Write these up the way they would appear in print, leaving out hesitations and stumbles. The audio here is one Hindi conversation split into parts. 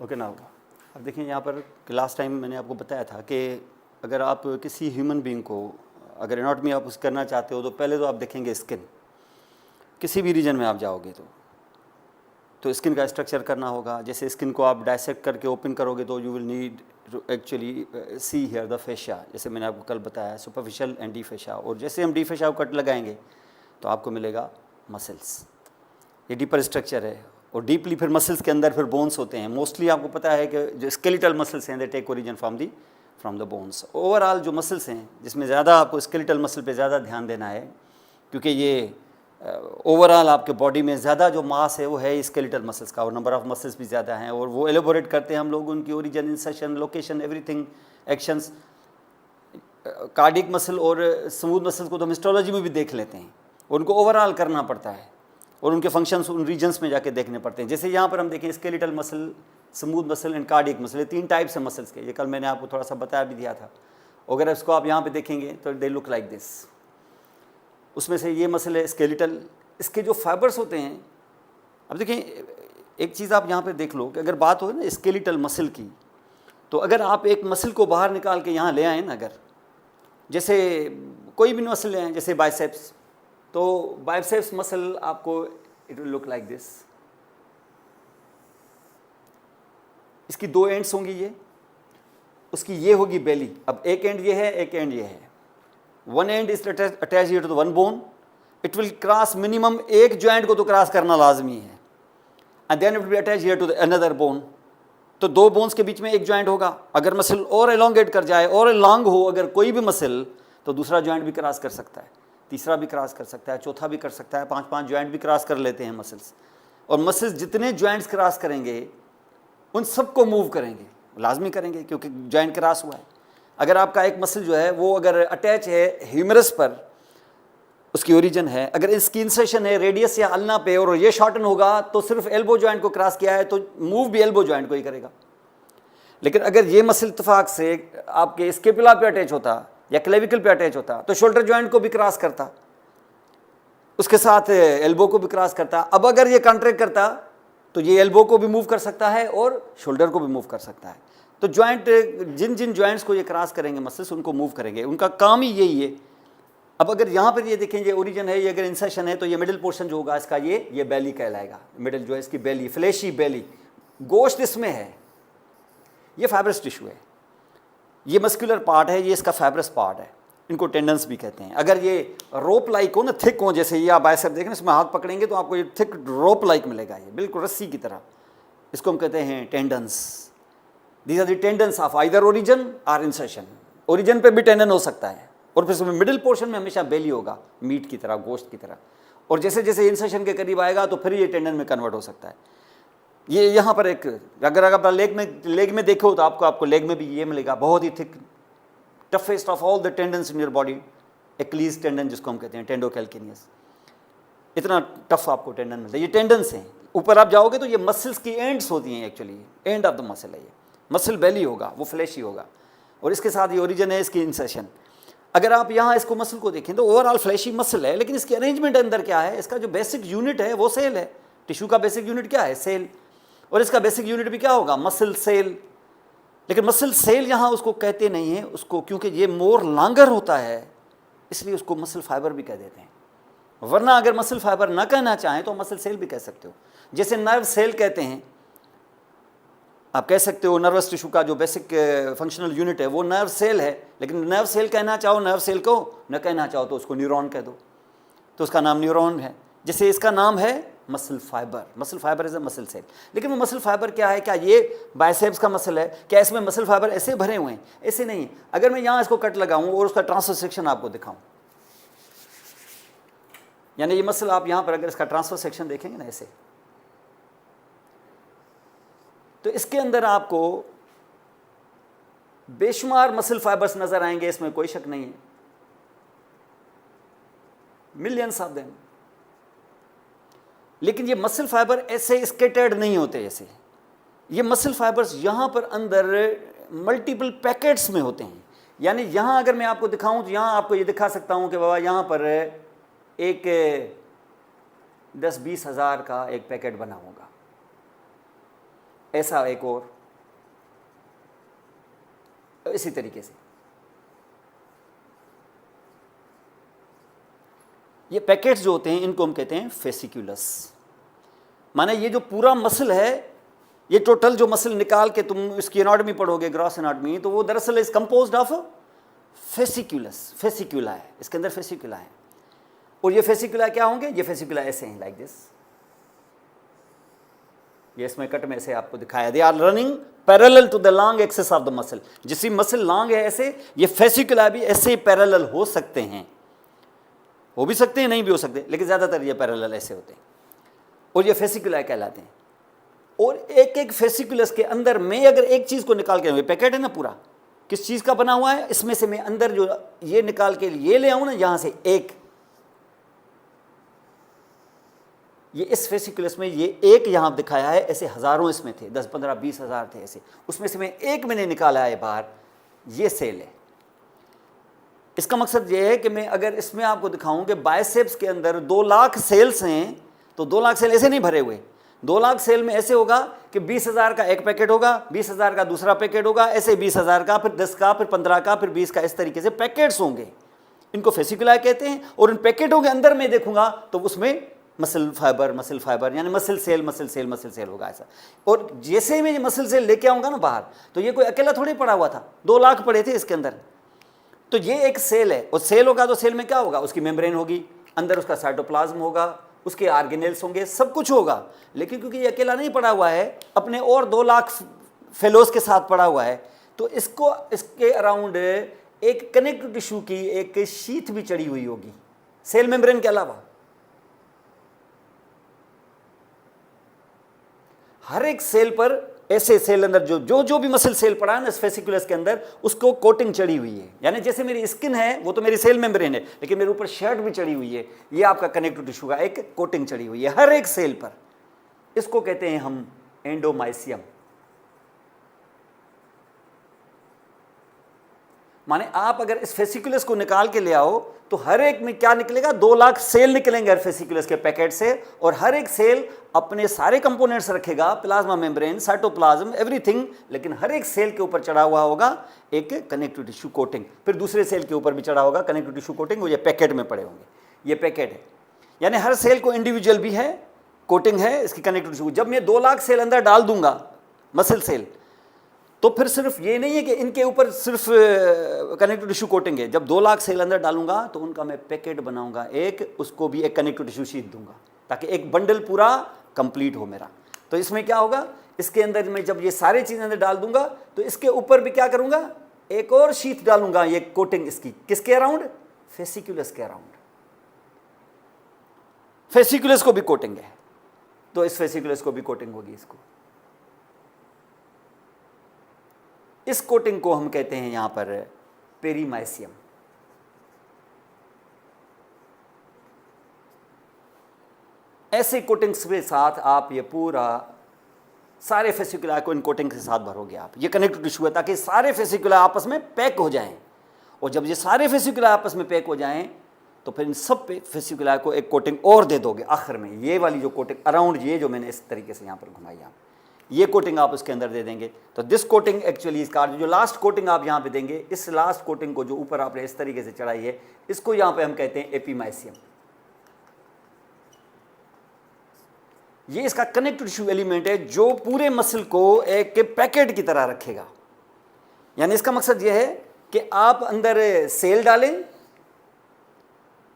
ओके ना। अब देखिए यहाँ पर लास्ट टाइम मैंने आपको बताया था कि अगर आप किसी ह्यूमन बीइंग को अगर एनाटॉमी आप उस करना चाहते हो तो पहले तो आप देखेंगे स्किन। किसी भी रीजन में आप जाओगे तो स्किन का स्ट्रक्चर करना होगा। जैसे स्किन को आप डायसेक्ट करके ओपन करोगे तो you will need actually see here the fascia, जैसे मैंने आपको कल बताया सुपरफिशियल एंड डी फेशिया। और जैसे हम डी फेशिया को कट लगाएंगे तो आपको मिलेगा मसल्स। ये डीपर स्ट्रक्चर है और डीपली फिर मसल्स के अंदर फिर बोन्स होते हैं। मोस्टली आपको पता है कि जो स्केलेटल मसल्स हैं they take origin from the bones. Overall जो मसल्स हैं जिसमें ज़्यादा आपको स्केलेटल मसल पे ज़्यादा ध्यान देना है, क्योंकि ये ओवरऑल आपके बॉडी में ज़्यादा जो मास है वो है स्केलेटल मसल्स का, और नंबर ऑफ मसल्स भी ज़्यादा हैं। और वो एलोबोरेट करते हैं हम लोग उनकी origin, insertion, location, everything, actions. Cardiac muscle और स्मूथ मसल्स को तो हम हिस्टोलॉजी में भी देख लेते हैं, उनको ओवरऑल करना पड़ता है और उनके फंक्शंस उन रीजन्स में जाके देखने पड़ते हैं। जैसे यहाँ पर हम देखें skeletal muscle, smooth muscle and cardiac muscle, ये 3 टाइप्स है मसल्स के। ये कल मैंने आपको थोड़ा सा बताया भी दिया था। अगर इसको आप यहाँ पे देखेंगे तो दे लुक लाइक दिस। उसमें से ये मसल है स्केलेटल, इसके जो फाइबर्स होते हैं। अब देखें एक चीज़ आप यहाँ पे देख लो कि अगर बात हो ना स्केलेटल मसल की, तो अगर आप एक मसल को बाहर निकाल के यहाँ ले आए ना, अगर जैसे कोई भी मसल ले आए जैसे बाइसेप्स, तो बाइसेप्स मसल आपको it will look like this. इसकी 2 एंड्स होंगी, ये उसकी ये होगी बेली। अब एक एंड ये है, एक एंड ये है। One end is attach to the one bone, it will cross minimum एक जॉइंट को तो क्रॉस करना लाजमी है, and then it will be attach here to the another bone. तो 2 बोन्स के बीच में एक जॉइंट होगा। अगर मसल और एलोंगेट कर जाए और लॉन्ग हो अगर कोई भी मसल, तो दूसरा जॉइंट भी क्रॉस कर सकता है, तीसरा भी क्रॉस कर सकता है, चौथा भी कर सकता है, 5-5 जॉइंट भी क्रॉस कर लेते हैं मसल्स। और मसल्स जितने जॉइंट्स क्रॉस करेंगे उन सबको मूव करेंगे, लाजमी करेंगे, क्योंकि जॉइंट क्रॉस हुआ है। अगर आपका एक मसल जो है वो अगर अटैच है ह्यूमरस पर, उसकी ओरिजिन है, अगर इसकी इंसर्शन है रेडियस या अल्ना पे और ये शॉर्टन होगा तो सिर्फ एल्बो जॉइंट को क्रॉस किया है तो मूव भी एल्बो जॉइंट को ही करेगा। लेकिन अगर ये मसल इत्तेफाक से आपके स्केपुला पे अटैच होता या क्लेविकल पे अटैच होता तो शोल्डर जॉइंट को भी क्रॉस करता, उसके साथ एल्बो को भी क्रॉस करता। अब अगर ये कॉन्ट्रैक्ट करता तो ये एल्बो को भी मूव कर सकता है और शोल्डर को भी मूव कर सकता है। तो जॉइंट, जिन जिन जॉइंट्स को ये क्रॉस करेंगे मसल्स, उनको मूव करेंगे, उनका काम ही यही है। अब अगर यहाँ पर ये देखें, ये ओरिजिन है, ये अगर इंसर्शन है, तो ये मिडिल पोर्शन जो होगा इसका ये बेली कहलाएगा। मिडिल जो है इसकी बेली, फ्लैशी बेली, गोश्त इसमें है, ये फाइब्रस टिश्यू है, ये मस्कुलर पार्ट है, ये इसका फाइब्रस पार्ट है, इनको टेंडन्स भी कहते हैं। अगर ये रोप लाइक हो ना, थिक हो, जैसे ये आप बाइसेप देखें इसमें हाथ पकड़ेंगे तो आपको ये थिक रोप लाइक मिलेगा, ये बिल्कुल रस्सी की तरह, इसको हम कहते हैं tendons. These are the tendons of either origin और इंसर्शन। ओरिजिन पे भी टेंडन हो सकता है और फिर मिडिल पोर्शन में हमेशा बेली होगा, मीट की तरह, गोश्त की तरह। और जैसे जैसे इंसर्शन के करीब आएगा तो फिर ये टेंडन में कन्वर्ट हो सकता है। ये यहाँ पर एक, अगर आप लेग में देखो तो आपको लेग में भी ये मिलेगा, बहुत ही thick, toughest of all the tendons in your body, Achilles tendon जिसको हम कहते हैं, टेंडोकैल्किनियस। इतना टफ आपको टेंडन मिलता है, ये टेंडन्स हैं। ऊपर आप जाओगे तो ये मसल्स की एंड्स होती हैं, actually and of the muscle है ये। मसल बेली होगा, वो फ्लैशी होगा, और इसके साथ ये ओरिजिन है इसकी इंसर्शन। अगर आप यहाँ इसको मसल को देखें तो ओवरऑल फ्लैशी मसल है, लेकिन इसकी अरेंजमेंट अंदर क्या है, इसका जो बेसिक यूनिट है वो सेल है। टिश्यू का बेसिक यूनिट क्या है, सेल, और इसका बेसिक यूनिट भी क्या होगा, मसल सेल। लेकिन मसल सेल यहाँ उसको कहते नहीं हैं उसको, क्योंकि ये मोर लॉन्गर होता है, इसलिए उसको मसल फाइबर भी कह देते हैं। वरना अगर मसल फाइबर ना कहना चाहें तो मसल सेल भी कह सकते हो। जैसे नर्व सेल कहते हैं, आप कह सकते हो नर्वस टिश्यू का जो बेसिक फंक्शनल यूनिट है वो नर्व सेल है। लेकिन नर्व सेल कहना चाहो नर्व सेल को, न कहना चाहो तो उसको न्यूरॉन कह दो, तो उसका नाम न्यूरॉन है। जैसे इसका नाम है muscle fibre, muscle fibre is a muscle cell. लेकिन वो मसल फाइबर क्या है, क्या ये बाइसेप्स का मसल है, क्या इसमें मसल फाइबर ऐसे भरे हुए हैं? ऐसे नहीं। अगर मैं यहाँ इसको कट लगाऊं और उसका ट्रांसफर सेक्शन आपको दिखाऊं, यानी ये मसल आप यहाँ पर अगर इसका ट्रांसफर सेक्शन देखेंगे ना ऐसे, तो इसके अंदर आपको बेशुमार मसल फाइबर्स नजर आएंगे, इसमें कोई शक नहीं है, मिलियंस ऑफ देम। लेकिन ये मसल फाइबर ऐसे स्केटर्ड नहीं होते, जैसे ये मसल फाइबर्स यहाँ पर अंदर मल्टीपल पैकेट्स में होते हैं। यानी यहाँ अगर मैं आपको दिखाऊं तो यहाँ आपको ये दिखा सकता हूँ कि बाबा यहाँ पर एक 10-20 हज़ार का एक पैकेट बना होगा, ऐसा एक और, इसी तरीके से। ये पैकेट्स जो होते हैं इनको हम कहते हैं फेसिकुलस। माने ये जो पूरा मसल है, ये टोटल जो मसल निकाल के तुम इसकी एनाटॉमी पढ़ोगे, ग्रॉस एनाटॉमी, तो वो दरअसल इज कंपोज्ड ऑफ फेसिकुलस, फेसिकुला है, इसके अंदर फेसिकुला है। और ये फेसिकुला क्या होंगे? ये फेसिकुला ऐसे हैं, लाइक दिस। ये इसमें कट में से आपको दिखाया, they are running parallel to the long axis of the muscle. जिसकी मसल लॉन्ग है ऐसे, ये फेसिकुला भी ऐसे पैरेलल हो सकते हैं, हो भी सकते हैं, नहीं भी हो सकते, लेकिन ज़्यादातर ये पैरेलल ऐसे होते हैं, और ये फेसिकुला कहलाते हैं। और एक एक फेसिकुलस के अंदर मैं अगर एक चीज़ को निकाल के, पैकेट है ना पूरा, किस चीज़ का बना हुआ है, इसमें से मैं अंदर जो ये निकाल के ये ले आऊँ ना, यहाँ से एक, ये इस फेसिकुलस में ये एक यहाँ दिखाया है, ऐसे हज़ारों इसमें थे, 10, 15, 20 हज़ार थे ऐसे, उसमें से मैं एक मैंने निकाला है बाहर, ये सेल है। इसका मकसद ये है कि मैं अगर इसमें आपको दिखाऊं कि बाइसेप्स के अंदर 2 लाख सेल्स हैं, तो 2 लाख सेल ऐसे नहीं भरे हुए, 2 लाख सेल में ऐसे होगा कि 20,000 का एक पैकेट होगा, 20,000 का दूसरा पैकेट होगा, ऐसे 20,000 का, फिर 10 का, फिर 15 का, फिर 20 का, इस तरीके से पैकेट्स होंगे। इनको फेसिकुला कहते हैं। और इन पैकेटों के अंदर मैं देखूंगा तो उसमें मसल फाइबर यानी मसल सेल होगा ऐसा। और जैसे ही मैं ये मसल सेल लेके आऊंगा ना बाहर, तो ये कोई अकेला थोड़ी पड़ा हुआ था, 2 लाख पड़े थे इसके अंदर। तो ये एक सेल है, और सेल होगा तो सेल में क्या होगा? उसकी मेम्ब्रेन होगी, अंदर उसका साइटोप्लाज्म होगा, उसके ऑर्गेनेल्स होंगे, सब कुछ होगा। लेकिन क्योंकि ये अकेला नहीं पड़ा हुआ है, अपने और 2 लाख फेलोज के साथ पड़ा हुआ है, तो इसको इसके अराउंड एक कनेक्टिव टिश्यू की एक शीथ भी चढ़ी हुई होगी सेल मेम्ब्रेन के अलावा। हर एक सेल पर ऐसे सेल अंदर जो भी मसल सेल पड़ा है ना इस फेसिकुलस के अंदर, उसको कोटिंग चढ़ी हुई है। यानी जैसे मेरी स्किन है वो तो मेरी सेल मेम्ब्रेन है, लेकिन मेरे ऊपर शर्ट भी चढ़ी हुई है, ये आपका कनेक्टिव टिश्यू का एक कोटिंग चढ़ी हुई है हर एक सेल पर। इसको कहते हैं हम एंडोमाइसियम। माने आप अगर इस फेसिकुलस को निकाल के ले आओ तो हर एक में क्या निकलेगा? 2 लाख सेल निकलेंगे हर फेसिकुलस के पैकेट से, और हर एक सेल अपने सारे कंपोनेंट्स रखेगा, प्लाज्मा मेम्ब्रेन, साइटोप्लाज्म, एवरीथिंग, लेकिन हर एक सेल के ऊपर चढ़ा हुआ होगा एक कनेक्टिव टिश्यू कोटिंग, फिर दूसरे सेल के ऊपर भी चढ़ा होगा कनेक्टिव टिश्यू कोटिंग, वो ये पैकेट में पड़े होंगे। ये पैकेट है, यानी हर सेल को इंडिविजुअल भी है, कोटिंग है इसकी कनेक्टिव टिश्यू। जब मैं 2 लाख सेल अंदर डाल दूंगा मसल सेल, तो फिर सिर्फ ये नहीं है कि इनके ऊपर सिर्फ कनेक्टिव टिश्यू कोटिंग है। जब 2 लाख सेल अंदर डालूंगा तो उनका मैं पैकेट बनाऊंगा एक, उसको भी एक कनेक्टिव टिश्यू शीट दूंगा, ताकि एक बंडल पूरा कंप्लीट हो मेरा। तो इसमें क्या होगा? इसके अंदर मैं जब ये सारी चीज़ें अंदर डाल दूंगा तो इसके ऊपर भी क्या करूंगा? एक और शीट डालूंगा, ये कोटिंग इसकी किसके अराउंड? फेसिकुलस के अराउंड। फेसिकुलस को भी कोटिंग है, तो इस फेसिकुलस को भी कोटिंग होगी इसको। इस कोटिंग को हम कहते हैं यहां पर पेरीमाइसियम। ऐसे कोटिंग्स के साथ आप ये पूरा सारे फेसिकुला को इन कोटिंग के साथ भरोगे आप। ये कनेक्टिव टिश्यू है ताकि सारे फेसिकुला आपस में पैक हो जाएं, और जब ये सारे फेसिकुला आपस में पैक हो जाएं तो फिर इन सब फेसिकुला को एक कोटिंग और दे दोगे आखिर में। ये वाली जो कोटिंग अराउंड, ये जो मैंने इस तरीके से यहाँ पर घुमाई, आप ये कोटिंग आप उसके अंदर दे देंगे। तो दिस कोटिंग एक्चुअली इसका जो लास्ट कोटिंग आप यहाँ पे देंगे, इस लास्ट कोटिंग को जो ऊपर आपने इस तरीके से चढ़ाई है, इसको यहाँ पे हम कहते हैं एपीमाइसियम। ये इसका कनेक्टिव टिश्यू एलिमेंट है जो पूरे मसल को एक पैकेट की तरह रखेगा। यानी इसका मकसद यह है कि आप अंदर सेल डालें,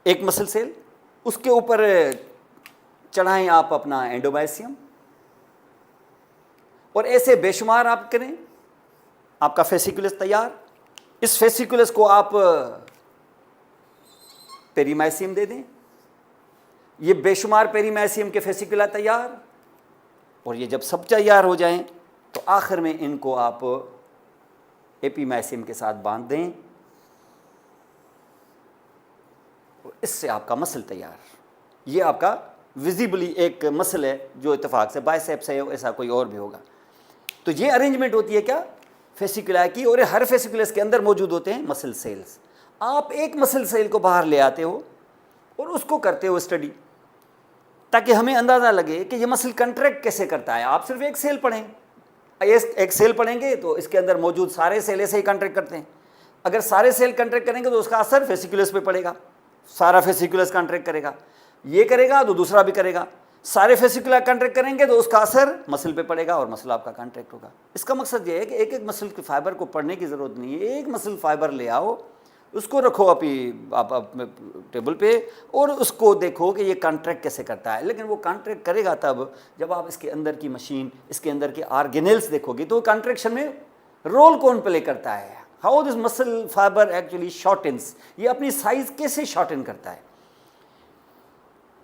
एक मसल सेल, उसके ऊपर चढ़ाएं आप अपना एंडोमाइसियम, और ऐसे बेशुमार आप करें, आपका फेसिकुलस तैयार। इस फेसिकुलस को आप पेरीमाइसियम दे दें, ये बेशुमार पेरीमाइसियम के फेसिकुला तैयार। और ये जब सब तैयार हो जाएं तो आखिर में इनको आप एपीमाइसियम के साथ बांध दें, और इससे आपका मसल तैयार। ये आपका विजिबली एक मसल है जो इत्तेफाक से बाइसेप्स है, ऐसा कोई और भी होगा। तो ये अरेंजमेंट होती है क्या? फेसिकुला की, और हर फेसिकुलस के अंदर मौजूद होते हैं मसल सेल्स। आप एक मसल सेल को बाहर ले आते हो और उसको करते हो स्टडी, ताकि हमें अंदाज़ा लगे कि ये मसल कंट्रैक्ट कैसे करता है। आप सिर्फ एक सेल पढ़ें, एक सेल पढ़ेंगे तो इसके अंदर मौजूद सारे सेल ऐसे ही कॉन्ट्रैक्ट करते हैं। अगर सारे सेल कॉन्ट्रैक्ट करेंगे तो उसका असर फेसिकुलस पे पड़ेगा, सारा फेसिकुलस कॉन्ट्रैक्ट करेगा। ये करेगा तो दूसरा भी करेगा। सारे फेसिकुलर कॉन्ट्रैक्ट करेंगे तो उसका असर मसल पे पड़ेगा और मसल आपका कॉन्ट्रैक्ट होगा। इसका मकसद ये है कि एक एक मसल के फाइबर को पढ़ने की ज़रूरत नहीं है। एक मसल फाइबर ले आओ, उसको रखो आप टेबल पे और उसको देखो कि ये कॉन्ट्रैक्ट कैसे करता है। लेकिन वो कॉन्ट्रैक्ट करेगा तब जब आप इसके अंदर की मशीन, इसके अंदर के ऑर्गेनेल्स देखोगे तो कॉन्ट्रैक्शन में रोल कौन प्ले करता है, how this muscle fibre actually shortens, ये अपनी साइज कैसे शॉर्टन करता है।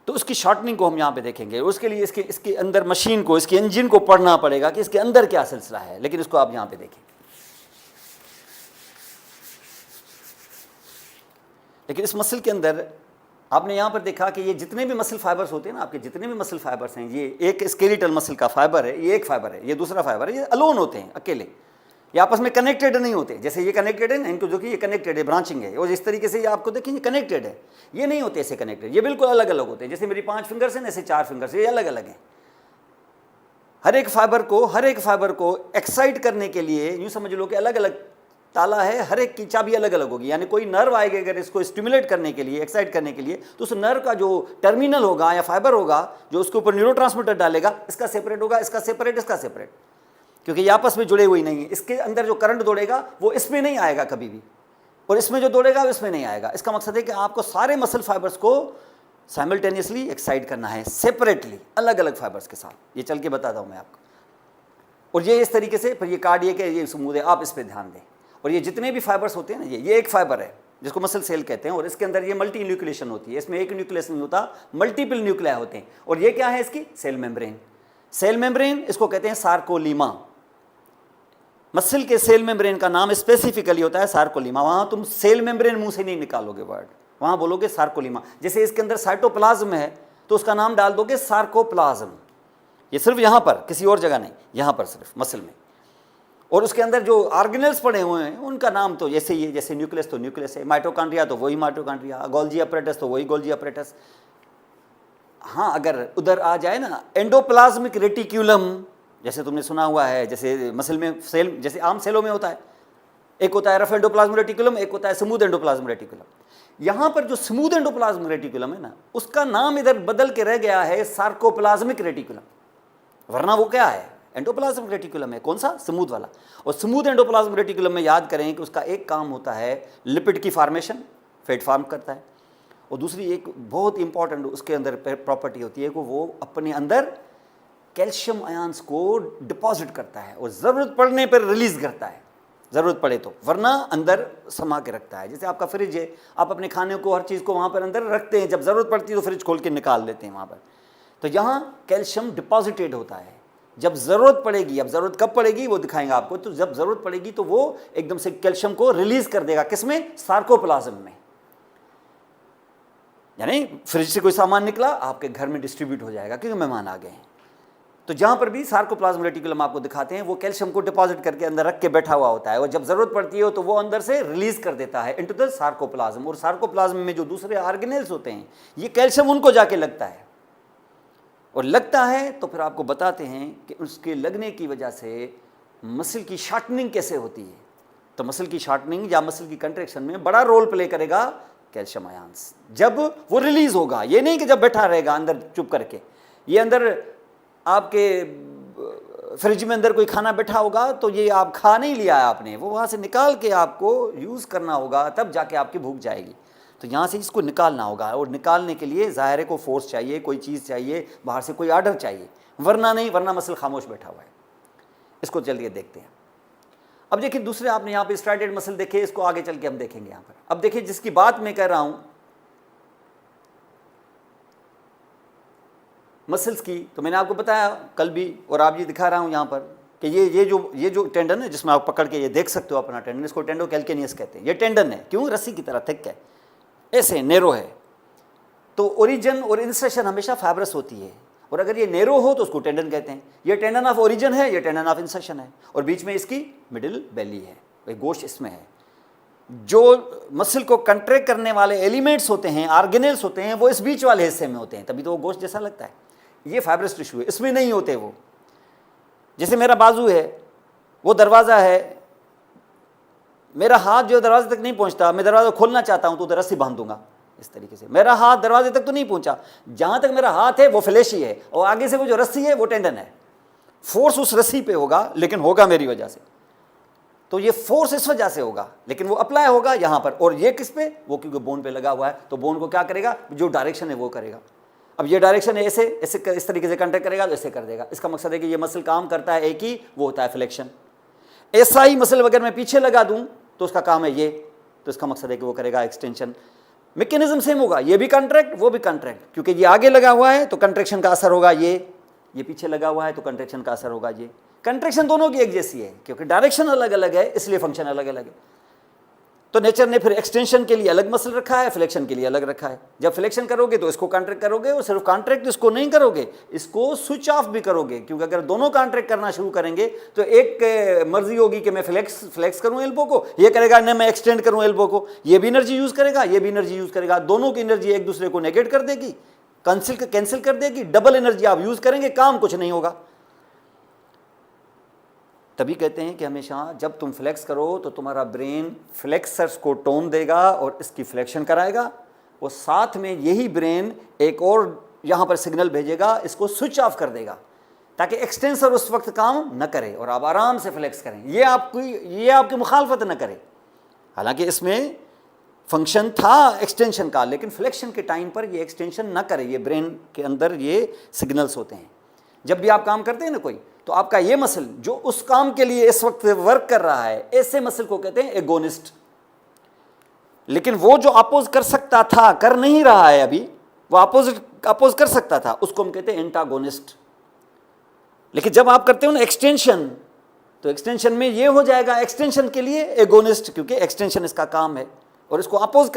तो उसकी शॉर्टनिंग को हम यहाँ पे देखेंगे। उसके लिए इसके अंदर मशीन को, इसके इंजन को पढ़ना पड़ेगा कि इसके अंदर क्या सिलसिला है, लेकिन इसको आप यहाँ पे देखें। लेकिन इस मसल के अंदर आपने यहाँ पर देखा कि ये जितने भी मसल फाइबर्स होते हैं ना, आपके जितने भी मसल फाइबर्स हैं, ये एक स्केलेटल मसल का फाइबर है, ये एक फाइबर है, ये दूसरा फाइबर है, ये अलोन होते हैं, अकेले, ये आपस में कनेक्टेड नहीं होते। जैसे ये कनेक्टेड है ना, इनको जो कि ये कनेक्टेड है, ब्रांचिंग है, और इस तरीके से ये आपको देखें ये कनेक्टेड है, ये नहीं होते ऐसे कनेक्टेड, ये बिल्कुल अलग अलग होते हैं। जैसे मेरी 5 फिंगर्स हैं, ऐसे 4 फिंगर्स, ये अलग अलग हैं। हर एक फाइबर को एक्साइट करने के लिए यूँ समझ लो कि अलग अलग ताला है, हर एक की चाबी अलग अलग होगी। यानी कोई नर्व आएगा अगर इसको स्टिमुलेट करने के लिए, एक्साइट करने के लिए, तो उस नर्व का जो टर्मिनल होगा या फाइबर होगा जो उसके ऊपर न्यूरोट्रांसमीटर डालेगा, इसका सेपरेट होगा, इसका सेपरेट, इसका सेपरेट, क्योंकि ये आपस में जुड़े हुए नहीं है। इसके अंदर जो करंट दौड़ेगा वो इसमें नहीं आएगा कभी भी, और इसमें जो दौड़ेगा वो इसमें नहीं आएगा। इसका मकसद है कि आपको सारे मसल फाइबर्स को साइमल्टेनियसली एक्साइट करना है, सेपरेटली, अलग अलग फाइबर्स के साथ। ये चल के बताता हूँ मैं आपको। और ये इस तरीके से, फिर ये कार्डियक है, ये स्मूथ है, आप इस पर ध्यान दें। और ये जितने भी फाइबर्स होते हैं ना, ये एक फाइबर है जिसको मसल सेल कहते हैं, और इसके अंदर ये मल्टी न्यूक्लिएशन होती है। इसमें एक न्यूक्लियस नहीं होता, मल्टीपल न्यूक्लिया होते हैं। और ये क्या है इसकी? Cell membrane. सेल मेम्ब्रेन इसको कहते हैं सार्कोलीमा। मसल के सेल मेम्ब्रेन का नाम स्पेसिफिकली होता है सार्कोलीमा। वहाँ तुम सेल मेम्ब्रेन मुंह से नहीं निकालोगे वर्ड, वहाँ बोलोगे सार्कोलीमा। जैसे इसके अंदर साइटोप्लाज्म है तो उसका नाम डाल दोगे सार्कोप्लाज्म। ये सिर्फ यहाँ पर, किसी और जगह नहीं, यहाँ पर सिर्फ मसल में। और उसके अंदर जो ऑर्गेनेल्स पड़े हुए हैं उनका नाम तो जैसे ये, जैसे न्यूक्लियस तो न्यूक्लियस है, माइटोकॉन्ड्रिया तो वही माइटोकॉन्ड्रिया, गोल्जी अपरेटस तो वही गोल्जी अपरेटस। हाँ, अगर उधर आ जाए ना एंडोप्लाज्मिक रेटिक्यूलम, जैसे तुमने सुना हुआ है, जैसे मसल में सेल, जैसे आम सेलों में होता है, एक होता है रफ एंडोप्लाज्मिक रेटिकुलम, एक होता है स्मूथ एंडोप्लाज्मिक रेटिकुलम। यहाँ पर जो स्मूथ एंडोप्लाज्मिक रेटिकुलम है ना, उसका नाम इधर बदल के रह गया है सार्कोप्लाज्मिक रेटिकुलम, वरना वो क्या है? एंडोप्लाज्मिक रेटिकुलम है। कौन सा? स्मूथ वाला। और स्मूथ एंडोप्लाज्मिक रेटिकुलम में याद करें कि उसका एक काम होता है लिपिड की फॉर्मेशन, फैट फॉर्म करता है, और दूसरी एक बहुत इंपॉर्टेंट उसके अंदर प्रॉपर्टी होती है कि वो अपने अंदर कैल्शियम आयंस को डिपॉजिट करता है और ज़रूरत पड़ने पर रिलीज़ करता है, ज़रूरत पड़े तो, वरना अंदर समा के रखता है। जैसे आपका फ्रिज है, आप अपने खाने को, हर चीज़ को वहाँ पर अंदर रखते हैं, जब ज़रूरत पड़ती है तो फ्रिज खोल के निकाल देते हैं वहाँ पर। तो यहाँ कैल्शियम डिपॉजिटेड होता है, जब ज़रूरत पड़ेगी, अब ज़रूरत कब पड़ेगी वो दिखाएंगा आपको, तो जब ज़रूरत पड़ेगी तो वो एकदम से कैल्शियम को रिलीज़ कर देगा। किसमें? सार्कोप्लाज्म में। यानी फ्रिज से कोई सामान निकला, आपके घर में डिस्ट्रीब्यूट हो जाएगा क्योंकि मेहमान आ गए हैं। तो जहाँ पर भी सार्कोप्लाज्मिक रेटिकुलम आपको दिखाते हैं, वो कैल्शियम को डिपॉजिट करके अंदर रख के बैठा हुआ होता है, और जब ज़रूरत पड़ती है तो वो अंदर से रिलीज़ कर देता है इनटू द सार्कोप्लाज्म। और सार्कोप्लाज्म में जो दूसरे ऑर्गेनेल्स होते हैं, ये कैल्शियम उनको जाके लगता है, और लगता है तो फिर आपको बताते हैं कि उसके लगने की वजह से मसल की शॉर्टनिंग कैसे होती है। तो मसल की शॉर्टनिंग या मसल की कंट्रैक्शन में बड़ा रोल प्ले करेगा कैल्शियम आयंस, जब वो रिलीज होगा। ये नहीं कि जब बैठा रहेगा अंदर चुप करके। ये अंदर आपके फ्रिज में अंदर कोई खाना बैठा होगा तो ये आप खा नहीं लिया है आपने, वो वहाँ से निकाल के आपको यूज़ करना होगा, तब जाके आपकी भूख जाएगी। तो यहाँ से इसको निकालना होगा, और निकालने के लिए ज़ाहिर है को फोर्स चाहिए, कोई चीज़ चाहिए, बाहर से कोई आर्डर चाहिए, वरना नहीं, वरना मसल खामोश बैठा हुआ है। इसको चलिए देखते हैं। अब देखिए दूसरे, आपने यहाँ पे स्ट्राइडेड मसल देखे, इसको आगे चल के हम देखेंगे यहाँ पर। अब देखिए जिसकी बात मैं कर रहा हूँ मसल्स की, तो मैंने आपको बताया कल भी, और आप ये दिखा रहा हूँ यहाँ पर कि ये जो टेंडन है जिसमें आप पकड़ के ये देख सकते हो अपना टेंडन, इसको टेंडो कैल्केनियस कहते हैं। ये टेंडन है, क्यों? रस्सी की तरह थिक है, ऐसे नेरो है। तो ओरिजिन और इंसर्शन हमेशा फाइब्रस होती है, और अगर ये नेरो हो तो उसको टेंडन कहते हैं। ये टेंडन ऑफ ओरिजिन है, ये टेंडन ऑफ इंसर्शन है, और बीच में इसकी मिडिल बेली है, वही गोश्त इसमें है। जो मसल को कंट्रैक्ट करने वाले एलिमेंट्स होते हैं, ऑर्गेनेल्स होते हैं, वो इस बीच वाले हिस्से में होते हैं, तभी तो वो गोश्त जैसा लगता है। ये फाइब्रस टिश्यू है, इसमें नहीं होते वो। जैसे मेरा बाजू है, वो दरवाज़ा है, मेरा हाथ जो दरवाजे तक नहीं पहुंचता, मैं दरवाज़ा खोलना चाहता हूं तो उधर रस्सी बांध दूंगा इस तरीके से, मेरा हाथ दरवाजे तक तो नहीं पहुंचा, जहां तक मेरा हाथ है वो फ्लैश ही है, और आगे से वो जो रस्सी है वो टेंडन है। फोर्स उस रस्सी पे होगा, लेकिन होगा मेरी वजह से। तो ये फोर्स इस वजह से होगा, लेकिन वो अप्लाई होगा यहां पर, और ये किस पे, वो क्योंकि बोन पे लगा हुआ है, तो बोन को क्या करेगा, जो डायरेक्शन है वो करेगा। अब ये डायरेक्शन है ऐसे ऐसे इस तरीके से कंट्रैक्ट करेगा तो ऐसे कर देगा। इसका मकसद है कि ये मसल काम करता है एक ही, वो होता है फ्लेक्शन। ऐसा ही मसल अगर मैं पीछे लगा दूं तो उसका काम है ये, तो इसका मकसद है कि वो करेगा एक्सटेंशन। मैकेनिज्म सेम होगा, ये भी कंट्रैक्ट वो भी कंट्रैक्ट, क्योंकि ये आगे लगा हुआ है तो कंट्रैक्शन का असर होगा ये पीछे लगा हुआ है तो कंट्रैक्शन का असर होगा ये। कंट्रैक्शन दोनों की एक जैसी है, क्योंकि डायरेक्शन अलग अलग है, इसलिए फंक्शन अलग अलग है। तो नेचर ने फिर एक्सटेंशन के लिए अलग मसल रखा है, फ्लेक्शन के लिए अलग रखा है। जब फ्लेक्शन करोगे तो इसको कॉन्ट्रैक्ट करोगे, और सिर्फ कॉन्ट्रैक्ट इसको नहीं करोगे, इसको स्विच ऑफ भी करोगे, क्योंकि अगर दोनों कॉन्ट्रैक्ट करना शुरू करेंगे तो एक मर्जी होगी कि मैं फ्लेक्स करूं एल्बो को, ये करेगा नहीं मैं एक्सटेंड करूं एल्बो को, ये भी एनर्जी यूज करेगा, ये भी एनर्जी यूज करेगा, दोनों की एनर्जी एक दूसरे को नेगेट कर देगी, कैंसिल कर देगी, डबल एनर्जी आप यूज करेंगे, काम कुछ नहीं होगा। तभी कहते हैं कि हमेशा जब तुम फ्लेक्स करो तो तुम्हारा ब्रेन फ्लेक्सर्स को टोन देगा और इसकी फ्लेक्शन कराएगा, और साथ में यही ब्रेन एक और यहाँ पर सिग्नल भेजेगा, इसको स्विच ऑफ कर देगा, ताकि एक्सटेंसर उस वक्त काम न करे और आप आराम से फ्लेक्स करें, ये आपकी मुखालफत न करे। हालांकि इसमें फंक्शन था एक्सटेंशन का, लेकिन फ्लेक्शन के टाइम पर ये एक्सटेंशन न करे, ये ब्रेन के अंदर ये सिग्नल्स होते हैं। जब भी आप काम करते हैं ना कोई, तो आपका ये मसल जो उस काम के लिए इस वक्त वर्क कर रहा है, ऐसे मसल को कहते हैं एगोनिस्ट। लेकिन वो जो अपोज कर सकता था, कर नहीं रहा है अभी, वो अपोज कर सकता था, उसको हम कहते हैं एंटागोनिस्ट। लेकिन जब आप करते हो ना एक्सटेंशन, तो एक्सटेंशन में ये हो जाएगा एक्सटेंशन के लिए एगोनिस्ट, क्योंकि एक्सटेंशन इसका काम है, और इसको अपोज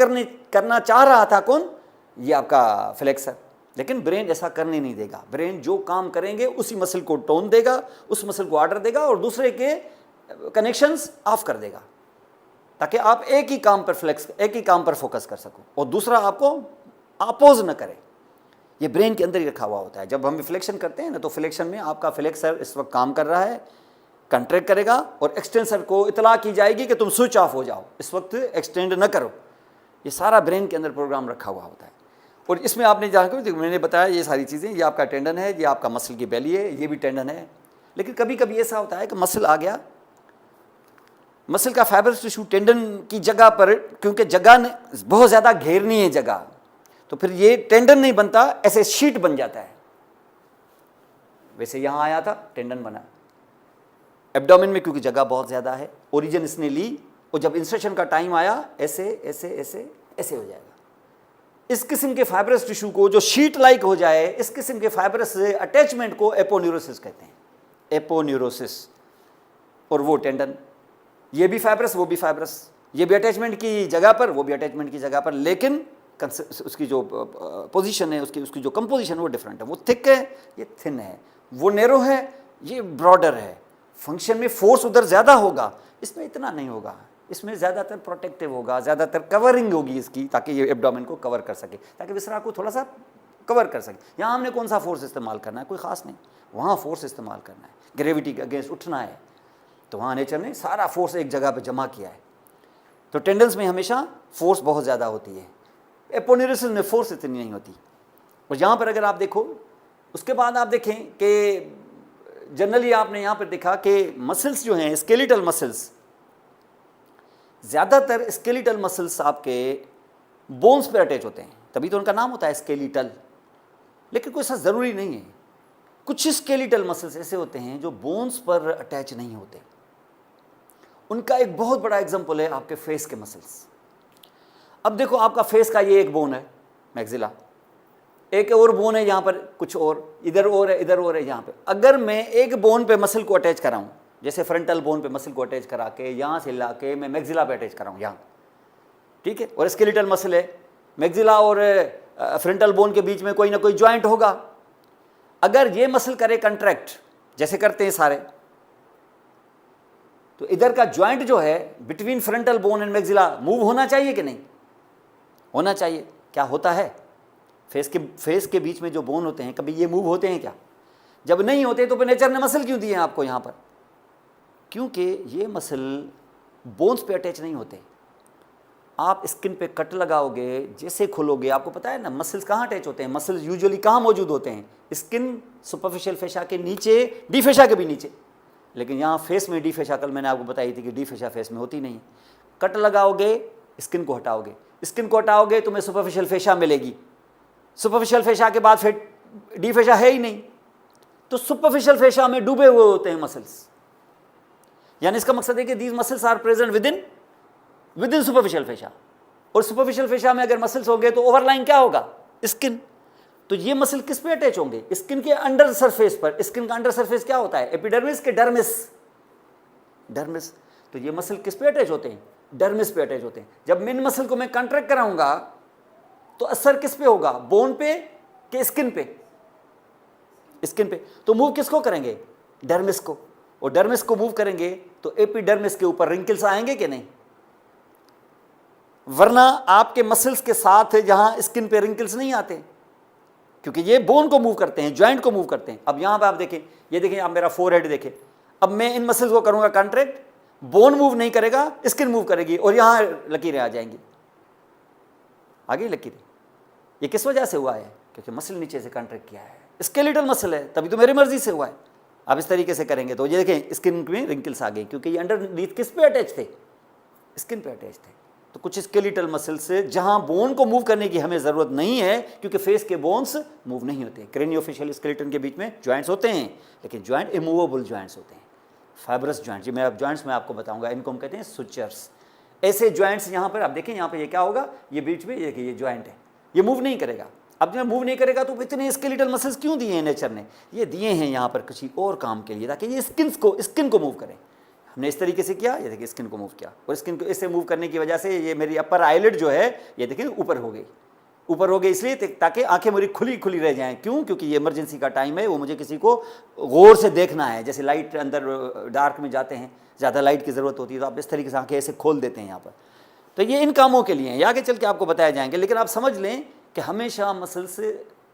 करना चाह रहा था कौन, ये आपका फ्लेक्सर। लेकिन ब्रेन ऐसा करने नहीं देगा, ब्रेन जो काम करेंगे उसी मसल को टोन देगा, उस मसल को ऑर्डर देगा, और दूसरे के कनेक्शंस ऑफ कर देगा, ताकि आप एक ही काम पर फोकस कर सको, और दूसरा आपको अपोज न करे। ये ब्रेन के अंदर ही रखा हुआ होता है। जब हम फ्लेक्शन करते हैं ना, तो फ्लेक्शन में आपका फ्लेक्सर इस वक्त काम कर रहा है, कंट्रैक्ट करेगा, और एक्सटेंसर को इतला की जाएगी कि तुम स्विच ऑफ हो जाओ, इस वक्त एक्सटेंड न करो। ये सारा ब्रेन के अंदर प्रोग्राम रखा हुआ होता है। और इसमें आपने जानकर मैंने बताया ये सारी चीज़ें, ये आपका टेंडन है, ये आपका मसल की बेली है, ये भी टेंडन है। लेकिन कभी कभी ऐसा होता है कि मसल आ गया, मसल का फाइबरस टिश्यू टेंडन की जगह पर, क्योंकि जगह बहुत ज़्यादा घेरनी है जगह, तो फिर ये टेंडन नहीं बनता, ऐसे शीट बन जाता है। वैसे यहाँ आया था, टेंडन बना। एब्डोमेन में क्योंकि जगह बहुत ज़्यादा है, ओरिजिन इसने ली, और जब इंसर्शन का टाइम आया ऐसे ऐसे ऐसे ऐसे हो जाएगा। इस किस्म के फाइब्रस टिश्यू को जो शीट लाइक हो जाए, इस किस्म के फाइब्रस अटैचमेंट को एपोन्यूरोसिस कहते हैं, एपोन्यूरोसिस। और वो टेंडन, ये भी फाइब्रस वो भी फाइब्रस, ये भी अटैचमेंट की जगह पर वो भी अटैचमेंट की जगह पर, लेकिन उसकी जो पोजीशन है, उसकी जो कंपोजिशन वो डिफरेंट है। वो थिक है, ये थिन है, वो नैरो है, ये ब्रॉडर है। फंक्शन में फोर्स उधर ज़्यादा होगा, इसमें इतना नहीं होगा, इसमें ज़्यादातर प्रोटेक्टिव होगा, ज़्यादातर कवरिंग होगी इसकी, ताकि ये एब्डोमेन को कवर कर सके, ताकि विसरा को थोड़ा सा कवर कर सके। यहाँ हमने कौन सा फोर्स इस्तेमाल करना है, कोई ख़ास नहीं, वहाँ फोर्स इस्तेमाल करना है, ग्रेविटी के अगेंस्ट उठना है, तो वहाँ नेचर ने सारा फोर्स एक जगह पर जमा किया है। तो टेंडन्स में हमेशा फोर्स बहुत ज़्यादा होती है, एपोन्यूरोसिस में फोर्स इतनी नहीं होती। और यहाँ पर अगर आप देखो, उसके बाद आप देखें कि जनरली आपने यहाँ पर देखा कि मसल्स जो हैं, स्केलेटल मसल्स, ज़्यादातर स्केलेटल मसल्स आपके बोन्स पर अटैच होते हैं, तभी तो उनका नाम होता है स्केलेटल। लेकिन कोई ऐसा ज़रूरी नहीं है, कुछ स्केलेटल मसल्स ऐसे होते हैं जो बोन्स पर अटैच नहीं होते। उनका एक बहुत बड़ा एग्जांपल है आपके फेस के मसल्स। अब देखो, आपका फेस का ये एक बोन है मैक्सिला, एक और बोन है यहाँ पर, कुछ और इधर और है, इधर और है यहाँ पे। अगर मैं एक बोन पे मसल को अटैच कराऊँ, जैसे फ्रंटल बोन पे मसल को अटैच करा के यहाँ से ला के मैं मैक्सिला पे अटैच कराऊँ यहाँ, ठीक है, और स्केलेटल मसल है, मैक्सिला और फ्रंटल बोन के बीच में कोई ना कोई जॉइंट होगा। अगर ये मसल करे कंट्रैक्ट, जैसे करते हैं सारे, तो इधर का जॉइंट जो है between frontal bone and maxilla move होना चाहिए कि नहीं होना चाहिए? क्या होता है? फेस के बीच में जो बोन होते हैं, कभी ये मूव होते हैं क्या? जब नहीं होते तो नेचर ने मसल क्यों दिए हैं आपको यहाँ पर? क्योंकि ये मसल बोन्स पे अटैच नहीं होते। आप स्किन पे कट लगाओगे, जैसे खोलोगे, आपको पता है ना मसल्स कहाँ अटैच होते हैं, मसल्स यूजुअली कहाँ मौजूद होते हैं, स्किन सुपरफिशियल फेशा के नीचे, डी फेशा के भी नीचे। लेकिन यहाँ फेस में डी फेशा, कल मैंने आपको बताई थी कि डी फेशा फेस में होती नहीं। कट लगाओगे, स्किन को हटाओगे, स्किन को हटाओगे तुम्हें सुपरफिशियल फेशा मिलेगी, सुपरफिशियल फेशा के बाद फिर डी फेशा है ही नहीं, तो सुपरफिशियल फेशा में डूबे हुए होते हैं मसल्स। यानी इसका मकसद है कि these muscles are present within superficial fascia, और सुपरफिशियल फेशा में अगर मसल्स होंगे तो ओवरलाइन क्या होगा, स्किन। तो ये मसल किस पे अटैच होंगे, स्किन के अंडर सरफेस पर। स्किन का अंडर सरफेस क्या होता है, एपिडर्मिस के डर्मिस, डर्मिस। तो ये मसल किस पे अटैच होते हैं, डर्मिस पे अटैच होते हैं। जब मैं इन मसल को मैं कॉन्ट्रैक्ट कराऊंगा तो असर किस पे होगा, बोन पे कि स्किन पे, स्किन पे। तो मूव किसको करेंगे, डर्मिस को, और डर्मिस को मूव करेंगे तो एपिडर्मिस के ऊपर रिंकल्स आएंगे कि नहीं, वरना आपके मसल्स के साथ जहां स्किन पे रिंकल्स नहीं आते, क्योंकि ये बोन को मूव करते हैं, जॉइंट को मूव करते हैं। अब यहां पे आप देखें, ये देखें, आप मेरा फोरहेड देखें, अब मैं इन मसल्स को करूंगा कॉन्ट्रैक्ट, बोन मूव नहीं करेगा, स्किन मूव करेगी, और यहां लकीरें आ जाएंगी, आगे लकीरें। ये किस वजह से हुआ है, क्योंकि मसल नीचे से कॉन्ट्रैक्ट किया है, स्केलेटल मसल है, तभी तो मेरी मर्जी से हुआ है। आप इस तरीके से करेंगे तो ये देखें स्किन में रिंकल्स आ गई, क्योंकि ये अंडरनीथ किस पे अटैच थे, स्किन पे अटैच थे। तो कुछ स्केलेटल मसल से जहां बोन को मूव करने की हमें जरूरत नहीं है, क्योंकि फेस के बोन्स मूव नहीं होते। क्रेनियोफेशियल स्केलेटन के बीच में ज्वाइंट्स होते हैं, लेकिन ज्वाइंट इमूवेबल ज्वाइंट्स होते हैं, फाइब्रस ज्वाइंट्स। जी मैं अब ज्वाइंट्स में आपको बताऊंगा, इनको हम कहते हैं सुचर्स। ऐसे ज्वाइंट्स यहाँ पर आप देखें, यहाँ पर ये क्या होगा, ये बीच में ये ज्वाइंट है, ये मूव नहीं करेगा। अब जब मूव नहीं करेगा तो इतने स्केलेटल मसल्स क्यों दिए हैं नेचर ने, ये दिए हैं यहाँ पर किसी और काम के लिए, ताकि ये स्किन को मूव करें। हमने इस तरीके से किया, ये देखिए स्किन को मूव किया, और स्किन को इससे मूव करने की वजह से ये मेरी अपर आईलिड जो है ये देखिए ऊपर हो गई, ऊपर हो गई इसलिए ताकि आंखें मेरी खुली खुली रह जाएं। क्यों, क्योंकि ये इमरजेंसी का टाइम है, वो मुझे किसी को गौर से देखना है। जैसे लाइट अंदर डार्क में जाते हैं, ज़्यादा लाइट की ज़रूरत होती है, तो आप इस तरीके से आंखें ऐसे खोल देते हैं यहाँ पर। तो ये इन कामों के लिए हैं, आगे चल के आपको बताया जाएंगे। लेकिन आप समझ लें कि हमेशा मसल्स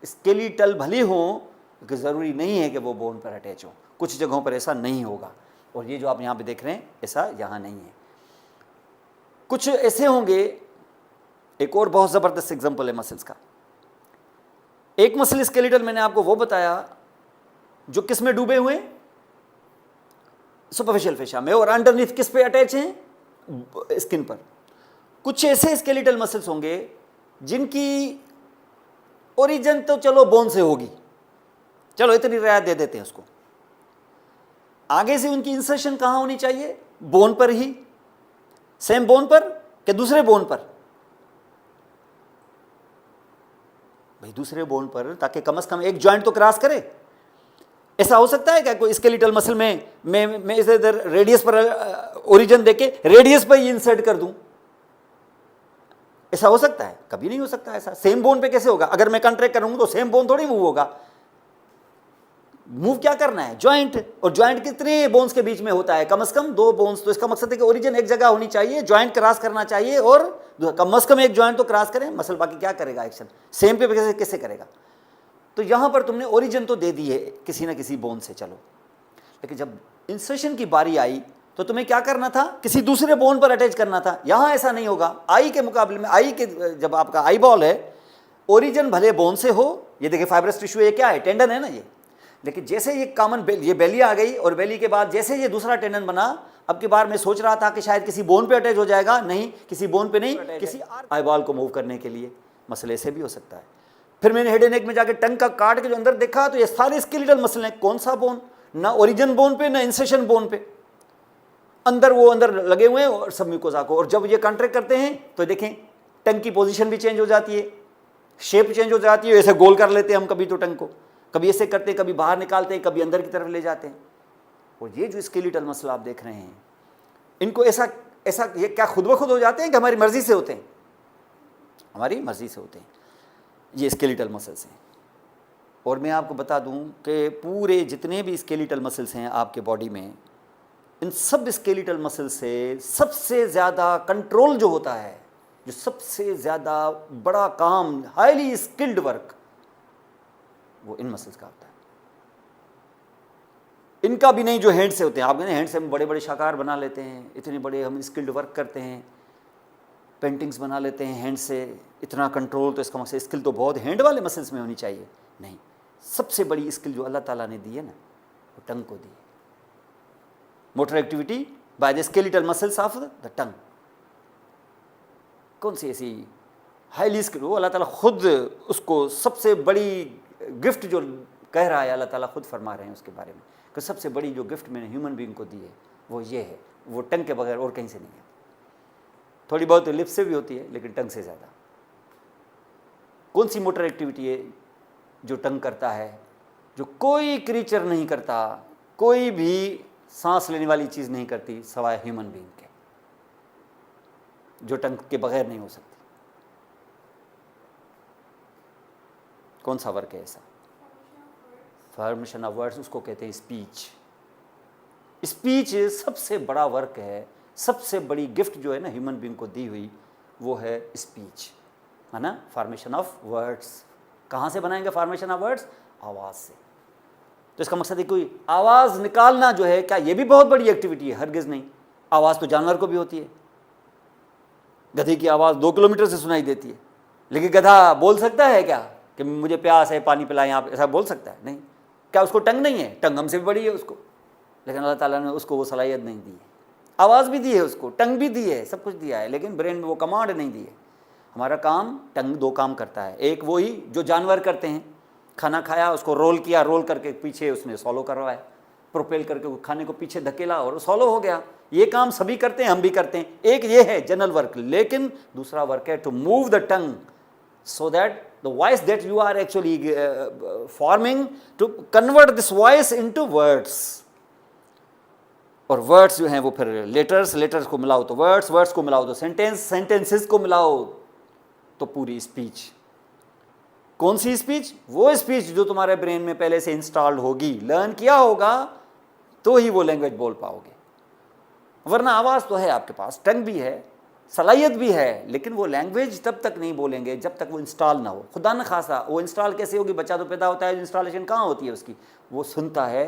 स्केलेटल भले हों, क्योंकि ज़रूरी नहीं है कि वो बोन पर अटैच हो, कुछ जगहों पर ऐसा नहीं होगा। और ये जो आप यहाँ पे देख रहे हैं ऐसा यहाँ नहीं है। कुछ ऐसे होंगे, एक और बहुत ज़बरदस्त एग्जांपल है मसल्स का। एक मसल स्केलेटल मैंने आपको वो बताया जो किस में डूबे हुए, सुपरफिशियल फेशा में, और अंडरनीथ किस पे अटैच हैं, स्किन पर। कुछ ऐसे स्केलेटल मसल्स होंगे जिनकी ओरिजिन तो चलो बोन से होगी, चलो इतनी रियायत दे देते हैं उसको। आगे से उनकी इंसर्शन कहां होनी चाहिए, बोन पर ही, सेम बोन पर कि दूसरे बोन पर, भाई दूसरे बोन पर, ताकि कम से कम एक जॉइंट तो क्रॉस करे। ऐसा हो सकता है क्या कोई स्केलेटल मसल में मैं इसे इधर रेडियस पर ओरिजिन देके रेडियस पर ही इंसर्ट कर दूं, ऐसा हो सकता है? कभी नहीं हो सकता ऐसा। सेम बोन पे कैसे होगा, अगर मैं कॉन्ट्रैक्ट करूंगा तो सेम बोन थोड़ी मूव होगा। मूव क्या करना है, जॉइंट, और जॉइंट कितने बोन्स के बीच में होता है, कम से कम 2 बोन्स। तो इसका मकसद है कि ओरिजिन एक जगह होनी चाहिए, जॉइंट क्रॉस करना चाहिए, और कम से कम एक जॉइंट तो क्रॉस करें, मसल बाकी क्या करेगा एक्शन, सेम पे कैसे करेगा। तो यहां पर तुमने ओरिजिन तो दे दी है किसी ना किसी बोन से, चलो, लेकिन जब इंसर्शन की बारी आई तो तुम्हें क्या करना था, किसी दूसरे बोन पर अटैच करना था। यहां ऐसा नहीं होगा। आई के मुकाबले में, आई के जब आपका आई बॉल है, ओरिजिन भले बोन से हो, ये देखिए फाइब्रस टिश्यू, ये क्या है, टेंडन है ना ये, लेकिन जैसे ये कॉमन ये बेली आ गई, और बेली के बाद जैसे ये दूसरा टेंडन बना, अब की बार मैं सोच रहा था कि शायद किसी बोन पे अटैच हो जाएगा, नहीं, किसी बोन पे नहीं, किसी आई बॉल को मूव करने के लिए मसल ऐसे भी हो सकता है। फिर मैंने हेड एंड नेक में जाके टंग का काट के जो अंदर देखा तो ये सारे स्केलेटल मसल हैं। कौन सा बोन, ना ओरिजिन बोन पे ना इंसर्शन बोन पे, अंदर वो अंदर लगे हुए हैं, और सब म्यूकोसा को। और जब ये कॉन्ट्रैक्ट करते हैं तो देखें टंग की पोजीशन भी चेंज हो जाती है, शेप चेंज हो जाती है। ऐसे गोल कर लेते हैं हम कभी तो टंग को, कभी ऐसे करते हैं, कभी बाहर निकालते हैं, कभी अंदर की तरफ ले जाते हैं। और ये जो स्केलेटल मसल आप देख रहे हैं, इनको ऐसा ये क्या खुद ब खुद हो जाते हैं कि हमारी मर्जी से होते हैं, हमारी मर्जी से होते हैं, ये स्केलेटल मसल्स हैं। और मैं आपको बता दूं कि पूरे जितने भी स्केलेटल मसल्स हैं आपके बॉडी में, इन सब स्केलेटल मसल से सबसे ज़्यादा कंट्रोल जो होता है, जो सबसे ज़्यादा बड़ा काम, हाईली स्किल्ड वर्क, वो इन मसल्स का होता है। इनका भी नहीं जो हैंड से होते हैं। आप कहते हैं हैंड से हम बड़े बड़े शाकार बना लेते हैं, इतने बड़े हम स्किल्ड वर्क करते हैं, पेंटिंग्स बना लेते हैं हैंड से, इतना कंट्रोल, तो इसका मतलब स्किल तो बहुत हैंड वाले मसल्स में होनी चाहिए। नहीं, सबसे बड़ी स्किल जो अल्लाह ताला ने दी है ना, वो टंग को दी है। Motor activity by the skeletal muscles of the tongue. कौन सी ऐसी हाईली स्किल, वो अल्लाह ताला खुद उसको सबसे बड़ी गिफ्ट जो कह रहा है, अल्लाह ताला खुद फरमा रहे हैं उसके बारे में कि सबसे बड़ी जो गिफ्ट मैंने ह्यूमन बीइंग को दी है वो ये है, वो टंग के बगैर और कहीं से नहीं है। थोड़ी बहुत लिप से भी होती है लेकिन टंग से ज़्यादा। कौन सी मोटर एक्टिविटी है जो टंग करता है, जो कोई क्रीचर नहीं करता, कोई भी सांस लेने वाली चीज़ नहीं करती सवाए ह्यूमन बीइंग के, जो टंग के बगैर नहीं हो सकती। कौन सा वर्क है ऐसा? फॉर्मेशन ऑफ वर्ड्स, उसको कहते हैं स्पीच। स्पीच सबसे बड़ा वर्क है, सबसे बड़ी गिफ्ट जो है ना ह्यूमन बीइंग को दी हुई, वो है स्पीच, है ना, फॉर्मेशन ऑफ वर्ड्स। कहाँ से बनाएंगे फॉर्मेशन ऑफ वर्ड्स? आवाज़ से। तो इसका मकसद है कोई आवाज़ निकालना जो है, क्या ये भी बहुत बड़ी एक्टिविटी है? हरगिज़ नहीं। आवाज़ तो जानवर को भी होती है। गधे की आवाज़ 2 किलोमीटर से सुनाई देती है, लेकिन गधा बोल सकता है क्या कि मुझे प्यास है, पानी पिलाएं आप? ऐसा बोल सकता है? नहीं। क्या उसको टंग नहीं है? टंग हमसे भी बड़ी है उसको, लेकिन अल्लाह ताला ने उसको वो सलाहियत नहीं दी है। आवाज़ भी दी है उसको, टंग भी दी है, सब कुछ दिया है, लेकिन ब्रेन में वो कमांड नहीं दी है। हमारा काम, टंग 2 काम करता है। एक वही जो जानवर करते हैं, खाना खाया, उसको रोल किया, रोल करके पीछे उसने सॉलो करवाया, प्रोपेल करके वो खाने को पीछे धकेला और सॉलो हो गया। ये काम सभी करते हैं, हम भी करते हैं। एक ये है जनरल वर्क, लेकिन दूसरा वर्क है to move the tongue so that the voice that you are actually forming, to convert this voice into words. और वर्ड्स जो हैं वो फिर लेटर्स, लेटर्स को मिलाओ तो वर्ड्स, वर्ड्स को मिलाओ तो सेंटेंस, सेंटेंसेस को मिलाओ तो पूरी स्पीच। कौन सी स्पीच? वो स्पीच जो तुम्हारे ब्रेन में पहले से इंस्टॉल्ड होगी, लर्न किया होगा, तो ही वो लैंग्वेज बोल पाओगे। वरना आवाज़ तो है आपके पास, टंग भी है, सलाहियत भी है, लेकिन वो लैंग्वेज तब तक नहीं बोलेंगे जब तक वो इंस्टॉल ना हो। खुदा न खासा वो इंस्टॉल कैसे होगी? बच्चा तो पैदा होता है, इंस्टॉलेशन कहाँ होती है उसकी? वो सुनता है,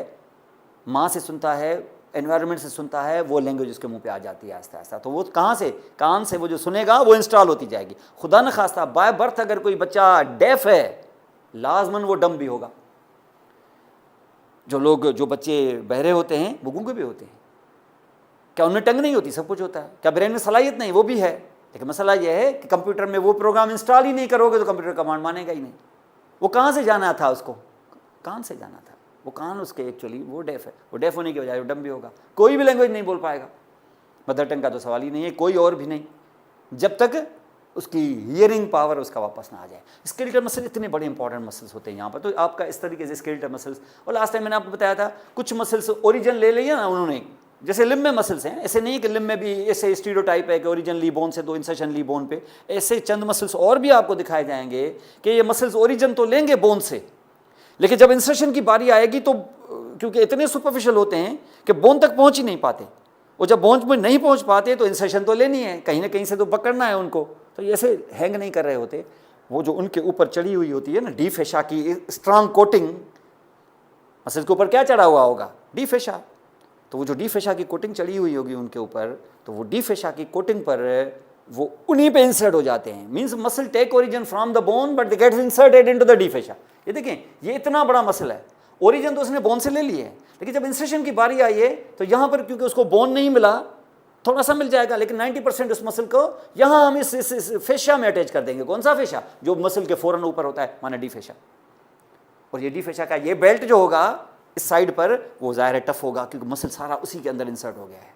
माँ से सुनता है, एनवायरनमेंट से सुनता है, वो लैंग्वेज उसके मुंह पे आ जाती है आहिस्ता आहिस्ता। तो वो कहाँ से? कान से वो जो सुनेगा वो इंस्टॉल होती जाएगी। खुदा न खासा बाय बर्थ अगर कोई बच्चा डेफ है, लाजमन वो डम भी होगा। जो बच्चे बहरे होते हैं वो गूंगे भी होते हैं। क्या उनमें टंग नहीं होती? सब कुछ होता है। क्या ब्रेन में सलाहियत नहीं? वो भी है, लेकिन मसला यह है कि कंप्यूटर में वो प्रोग्राम इंस्टॉल ही नहीं करोगे तो कंप्यूटर कमांड मानेगा ही नहीं। वो कहाँ से जाना था उसको? कान से जाना था। वो कान उसके एक्चुअली वो डेफ है, वो डेफ होने की वजह वो डम भी होगा, कोई भी लैंग्वेज नहीं बोल पाएगा। मदर टंग का तो सवाल ही नहीं है, कोई और भी नहीं, जब तक उसकी हियरिंग पावर उसका वापस ना आ जाए। स्केलेटल मसल इतने बड़े इंपॉर्टेंट मसल्स होते हैं यहाँ पर। तो आपका इस तरीके से स्केलेटल मसल्स, और लास्ट टाइम मैंने आपको बताया था कुछ मसल्स ओरिजिन ले लिया ना उन्होंने, जैसे लिम्ब में मसल्स हैं, ऐसे नहीं कि लिम्ब में भी ऐसे स्टीरियोटाइप है कि ओरिजिन ली बोन से 2 इंसर्शन ली बोन पे। ऐसे चंद मसल्स और भी आपको दिखाए जाएंगे कि ये मसल्स ओरिजिन तो लेंगे बोन से, लेकिन जब इंसर्शन की बारी आएगी तो क्योंकि इतने सुपरफिशियल होते हैं कि बोन तक पहुंच ही नहीं पाते, और जब बोन में नहीं पहुंच पाते तो इंसर्शन तो लेनी है, कहीं ना कहीं से तो पकड़ना है उनको। तो ये ऐसे हैंग नहीं कर रहे होते, वो जो उनके ऊपर चढ़ी हुई होती है ना डी फेशा की स्ट्रांग कोटिंग, मसल्स के ऊपर क्या चढ़ा हुआ होगा? डी फेशा। तो वो जो डी फेशा की कोटिंग चढ़ी हुई होगी उनके ऊपर, तो वो डी फेशा की कोटिंग पर वो उन्हीं पे इंसर्ट हो जाते हैं। Means muscle take origin from the bone but they get inserted into the deep fascia. ये देखें, ये इतना बड़ा मसल है, ओरिजिन तो उसने बोन से ले लिए है, लेकिन जब इंसर्शन की बारी आई है तो यहाँ पर क्योंकि उसको बोन नहीं मिला, थोड़ा सा मिल जाएगा, लेकिन 90% उस मसल को यहाँ हम इस फेशा में अटैच कर देंगे। कौन सा फेशा? जो मसल के फौरन ऊपर होता है, माना डी फेशा। और ये डी फेशा का ये बेल्ट जो होगा इस साइड पर, वो ज़ाहिर है टफ होगा क्योंकि मसल सारा उसी के अंदर इंसर्ट हो गया है,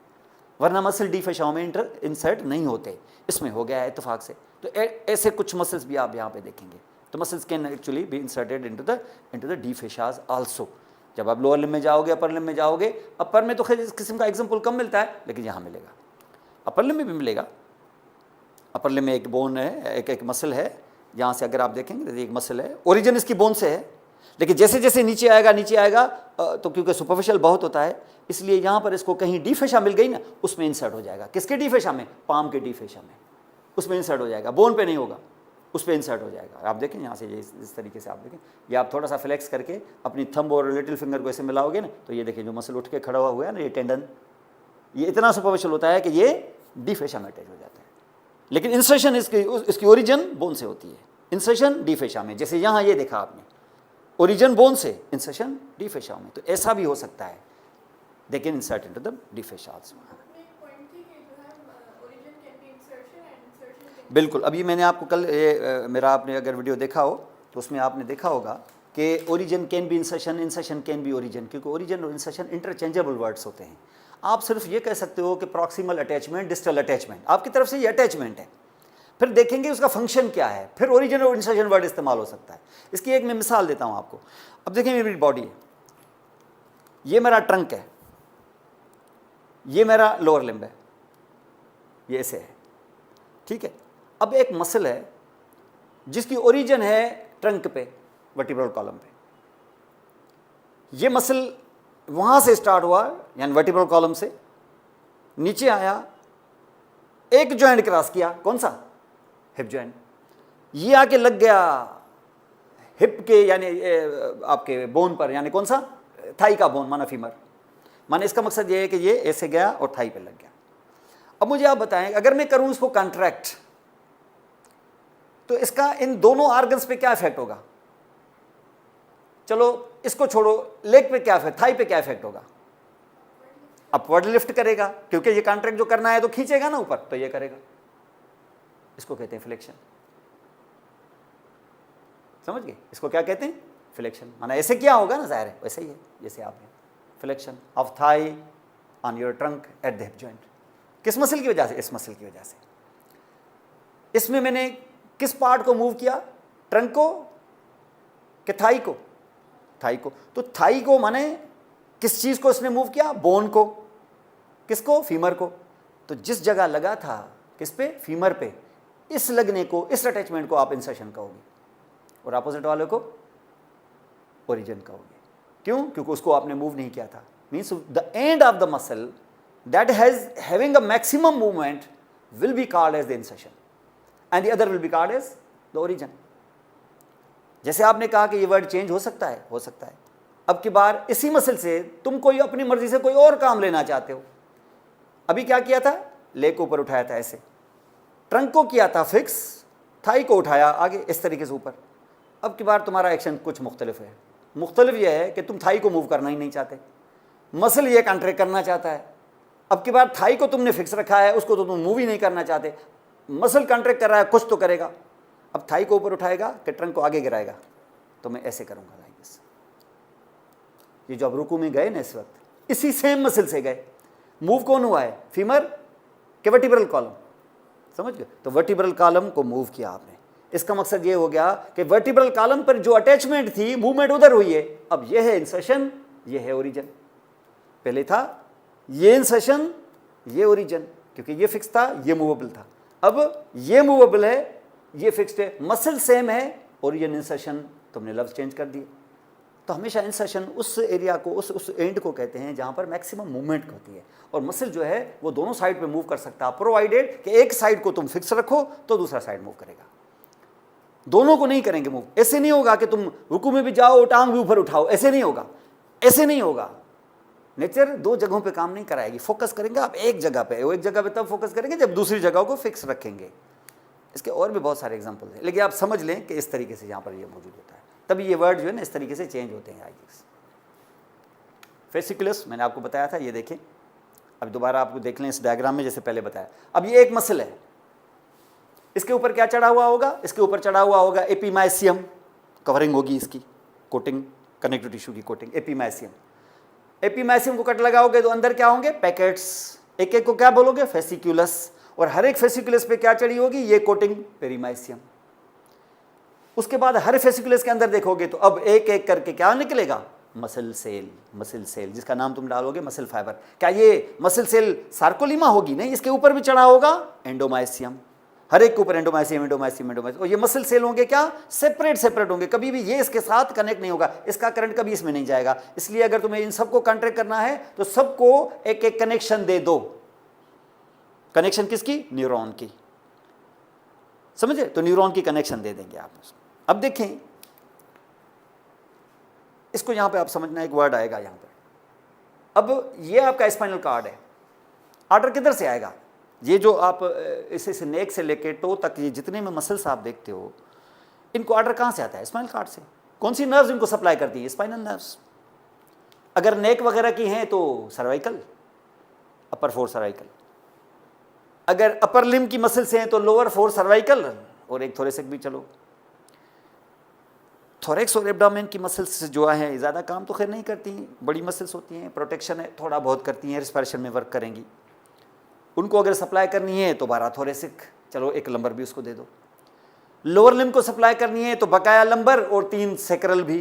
वरना मसल डी फेशाओं में इंसर्ट नहीं होते, इसमें हो गया है इत्तेफाक से। तो ऐसे कुछ मसल्स भी आप यहाँ पे देखेंगे। तो muscles can actually be inserted into the deep fascias also. जब आप लोअर लिम्ब में जाओगे, अपर लिम्ब में जाओगे, अपर में तो खैर इस किस्म का एग्जाम्पल कम मिलता है, लेकिन यहाँ मिलेगा, अपर लिम्ब में भी मिलेगा। अपर लिम्ब में एक बोन है, एक मसल है, यहाँ से अगर आप देखेंगे एक मसल है, ओरिजिन इसकी बोन से है, लेकिन जैसे जैसे नीचे आएगा तो क्योंकि सुपरफिशियल बहुत होता है, इसलिए यहाँ पर इसको कहीं डी फेशा मिल गई ना, उसमें इंसर्ट हो जाएगा। किसके डी फेशा में? पाम के डी फेशा में, उसमें इंसर्ट हो जाएगा, बोन पे नहीं होगा। उस पर इंसर्ट हो जाएगा। आप देखें यहाँ से ये इस तरीके से आप देखें, ये आप थोड़ा सा फ्लेक्स करके अपनी थंब और लिटिल फिंगर को ऐसे मिलाओगे ना, तो ये देखिए जो मसल उठ के खड़ा हुआ है ना, ये टेंडन, ये इतना सुपरफिशियल होता है कि ये डी फेशा में अटैच हो जाता है। लेकिन इंसर्शन इसकी ओरिजिन बोन से होती है, इंसर्शन डी फेशा में। जैसे यहाँ ये देखा आपने, ओरिजिन बोन से, इंसर्शन डी फेशा में। तो ऐसा भी हो सकता है, they can insert into the deep fascia also. बिल्कुल, अभी मैंने आपको कल मेरा आपने अगर वीडियो देखा हो तो उसमें आपने देखा होगा कि origin can be insertion, insertion can be origin, क्योंकि ओरिजिन और इंसर्शन इंटरचेंजेबल वर्ड्स होते हैं। आप सिर्फ ये कह सकते हो कि प्रॉक्सिमल अटैचमेंट, डिस्टल अटैचमेंट, आपकी तरफ से ये अटैचमेंट है, फिर देखेंगे उसका फंक्शन क्या है, फिर ओरिजिन और इंसर्शन वर्ड इस्तेमाल हो सकता है। इसकी एक मैं मिसाल देता हूँ आपको। अब देखें मेरी बॉडी है, ये मेरा ट्रंक है, ये मेरा लोअर लिम्ब है, ये ऐसे है, ठीक है। अब एक मसल है जिसकी ओरिजिन है ट्रंक पे, वर्टिब्रल कॉलम पे। ये मसल वहां से स्टार्ट हुआ, यानी वर्टिब्रल कॉलम से नीचे आया, एक जॉइंट क्रॉस किया, कौन सा, हिप जॉइंट, ये आके लग गया हिप के यानी आपके बोन पर, यानी कौन सा, थाई का बोन, माना फीमर। माने इसका मकसद ये है कि ये ऐसे गया और थाई पे लग गया। अब मुझे आप बताएं, अगर मैं करूं इसको कॉन्ट्रैक्ट, तो इसका इन दोनों ऑर्गन्स पे क्या इफेक्ट होगा? चलो इसको छोड़ो, लेग पे क्या इफेक्ट, थाई पे क्या इफेक्ट होगा? अपवर्ड लिफ्ट करेगा, क्योंकि ये कॉन्ट्रैक्ट जो करना है तो खींचेगा ना ऊपर, तो ये करेगा। इसको कहते हैं फ्लेक्शन। समझ गए? इसको क्या कहते हैं? फ्लेक्शन। माना ऐसे क्या होगा ना, जाहिर है वैसे ही है जैसे आपने flexion of thigh on your trunk at the hip joint. किस मसल की वजह से? इस मसल की वजह से। इसमें मैंने किस पार्ट को मूव किया, ट्रंक को कि थाई को? थाई को। तो थाई को माने किस चीज को इसने मूव किया? बोन को। किसको? फीमर को। तो जिस जगह लगा था, किस पे? फीमर पे, इस लगने को, इस अटैचमेंट को आप इंसर्शन कहोगे, और अपोजिट वाले को ओरिजिन कहोगे। क्यों? क्योंकि उसको आपने मूव नहीं किया था। Means the end of the muscle that has having a maximum movement will be called as the insertion and the other will be called as the origin. जैसे आपने कहा कि ये वर्ड चेंज हो सकता है, हो सकता है। अब की बार इसी मसल से तुम कोई अपनी मर्जी से कोई और काम लेना चाहते हो। अभी क्या किया था? लेग को ऊपर उठाया था ऐसे, ट्रंक को किया था फिक्स, थाई को उठाया आगे इस तरीके से ऊपर। अब की बार तुम्हारा एक्शन कुछ मुख्तलिफ है। मुख्तलिफ यह है कि तुम थाई को मूव करना ही नहीं चाहते, मसल ये कॉन्ट्रैक्ट करना चाहता है। अब की बार थाई को तुमने फिक्स रखा है, उसको तो तुम मूव ही नहीं करना चाहते, मसल कॉन्ट्रैक्ट कर रहा है, कुछ तो करेगा। अब थाई को ऊपर उठाएगा कि ट्रंक को आगे गिराएगा? तो मैं ऐसे करूंगा, लाइक दिस। ये जो अब रुकू में गए ना इस वक्त, इसी सेम मसल से गए। मूव कौन हुआ है? फीमर के वर्टिब्रल कॉलम। समझ गए? तो वर्टिब्रल कॉलम को मूव किया आपने। इसका मकसद ये हो गया कि वर्टिब्रल कॉलम पर जो अटैचमेंट थी, मूवमेंट उधर हुई है। अब ये है इंसर्शन, ये है ओरिजिन। पहले था ये इंसर्शन, ये ओरिजिन, क्योंकि ये फिक्स था, ये मूवेबल था। अब ये मूवेबल है, ये फिक्स्ड है, मसल सेम है, ओरिजिन इंसर्शन तुमने लफ्ज चेंज कर दिए। तो हमेशा इंसर्शन उस एरिया को, उस एंड को कहते हैं जहां पर मैक्सिमम मूवमेंट होती है, और मसल जो है वो दोनों साइड पे मूव कर सकता है, प्रोवाइडेड कि एक साइड को तुम फिक्स रखो तो दूसरा साइड मूव करेगा। दोनों को नहीं करेंगे मूव। ऐसे नहीं होगा कि तुम रुकू में भी जाओ, टांग भी ऊपर उठाओ, ऐसे नहीं होगा, ऐसे नहीं होगा। नेचर दो जगहों पे काम नहीं कराएगी। फोकस करेंगे आप एक जगह पे, वो एक जगह पे तब फोकस करेंगे जब दूसरी जगह को फिक्स रखेंगे। इसके और भी बहुत सारे एग्जांपल हैं, लेकिन आप समझ लें कि इस तरीके से यहाँ पर ये मौजूद होता है, तभी ये वर्ड जो है ना इस तरीके से चेंज होते हैं। फेसिकुलस मैंने आपको बताया था, ये देखें, अब दोबारा आपको देख लें इस डायग्राम में जैसे पहले बताया। अब ये एक मसल है, इसके ऊपर क्या चढ़ा हुआ होगा? इसके ऊपर चढ़ा हुआ होगा एपिमाइसियम, कवरिंग होगी इसकी, कोटिंग, कनेक्टिव टिश्यू की कोटिंग, एपिमाइसियम। एपिमाइसियम को कट लगाओगे तो अंदर क्या होंगे? पैकेट्स। एक एक को क्या बोलोगे? फेसिकुलस। और हर एक फेसिकुलस पे क्या चढ़ी होगी? ये कोटिंग, पेरीमाइसियम। उसके बाद हर फेसिकुलस के अंदर देखोगे तो अब एक एक करके क्या निकलेगा? Muscle cell. मसल सेल जिसका नाम तुम डालोगे मसल फाइबर। क्या ये मसल सेल सार्कोलीमा होगी? नहीं, इसके ऊपर भी चढ़ा होगा एंडोमाइसियम। हर एक के ऊपर एंडोमाइसियम, एंडोमाइसियम, एंडोमाइसियम। और ये मसल सेल होंगे क्या? सेपरेट सेपरेट होंगे, कभी भी ये इसके साथ कनेक्ट नहीं होगा, इसका करंट कभी इसमें नहीं जाएगा। इसलिए अगर तुम्हें इन सबको कॉन्ट्रैक्ट करना है तो सबको एक एक कनेक्शन दे दो। कनेक्शन किसकी? न्यूरॉन की। समझे? तो न्यूरॉन की कनेक्शन दे देंगे आप उसको। अब देखें इसको, यहां पे आप समझना, एक वर्ड आएगा यहां पे। अब ये आपका स्पाइनल कार्ड है, आर्डर किधर से आएगा? ये जो आप इसे नेक से लेके टो तक ये जितने में मसल्स आप देखते हो, इनको आर्डर कहाँ से आता है? स्पाइनल कार्ड से। कौन सी नर्व्स इनको सप्लाई करती है? Spinal nerves. अगर नेक वगैरह की हैं तो सर्वाइकल, अपर फोर सर्वाइकल। अगर अपर लिम्ब की मसल से हैं तो लोअर फोर सर्वाइकल और एक थोरेसिक भी। चलो, थोरेक्स और एब्डोमेन की मसल्स जो है ज़्यादा काम तो खैर नहीं करती हैं, बड़ी मसल्स होती हैं, प्रोटेक्शन है थोड़ा बहुत करती हैं, रिस्पायरेशन में वर्क करेंगी। उनको अगर सप्लाई करनी है तो 12 थोरेसिक, चलो एक लंबर भी उसको दे दो। लोअर लिम्ब को सप्लाई करनी है तो बकाया लंबर और 3 सेक्रल भी,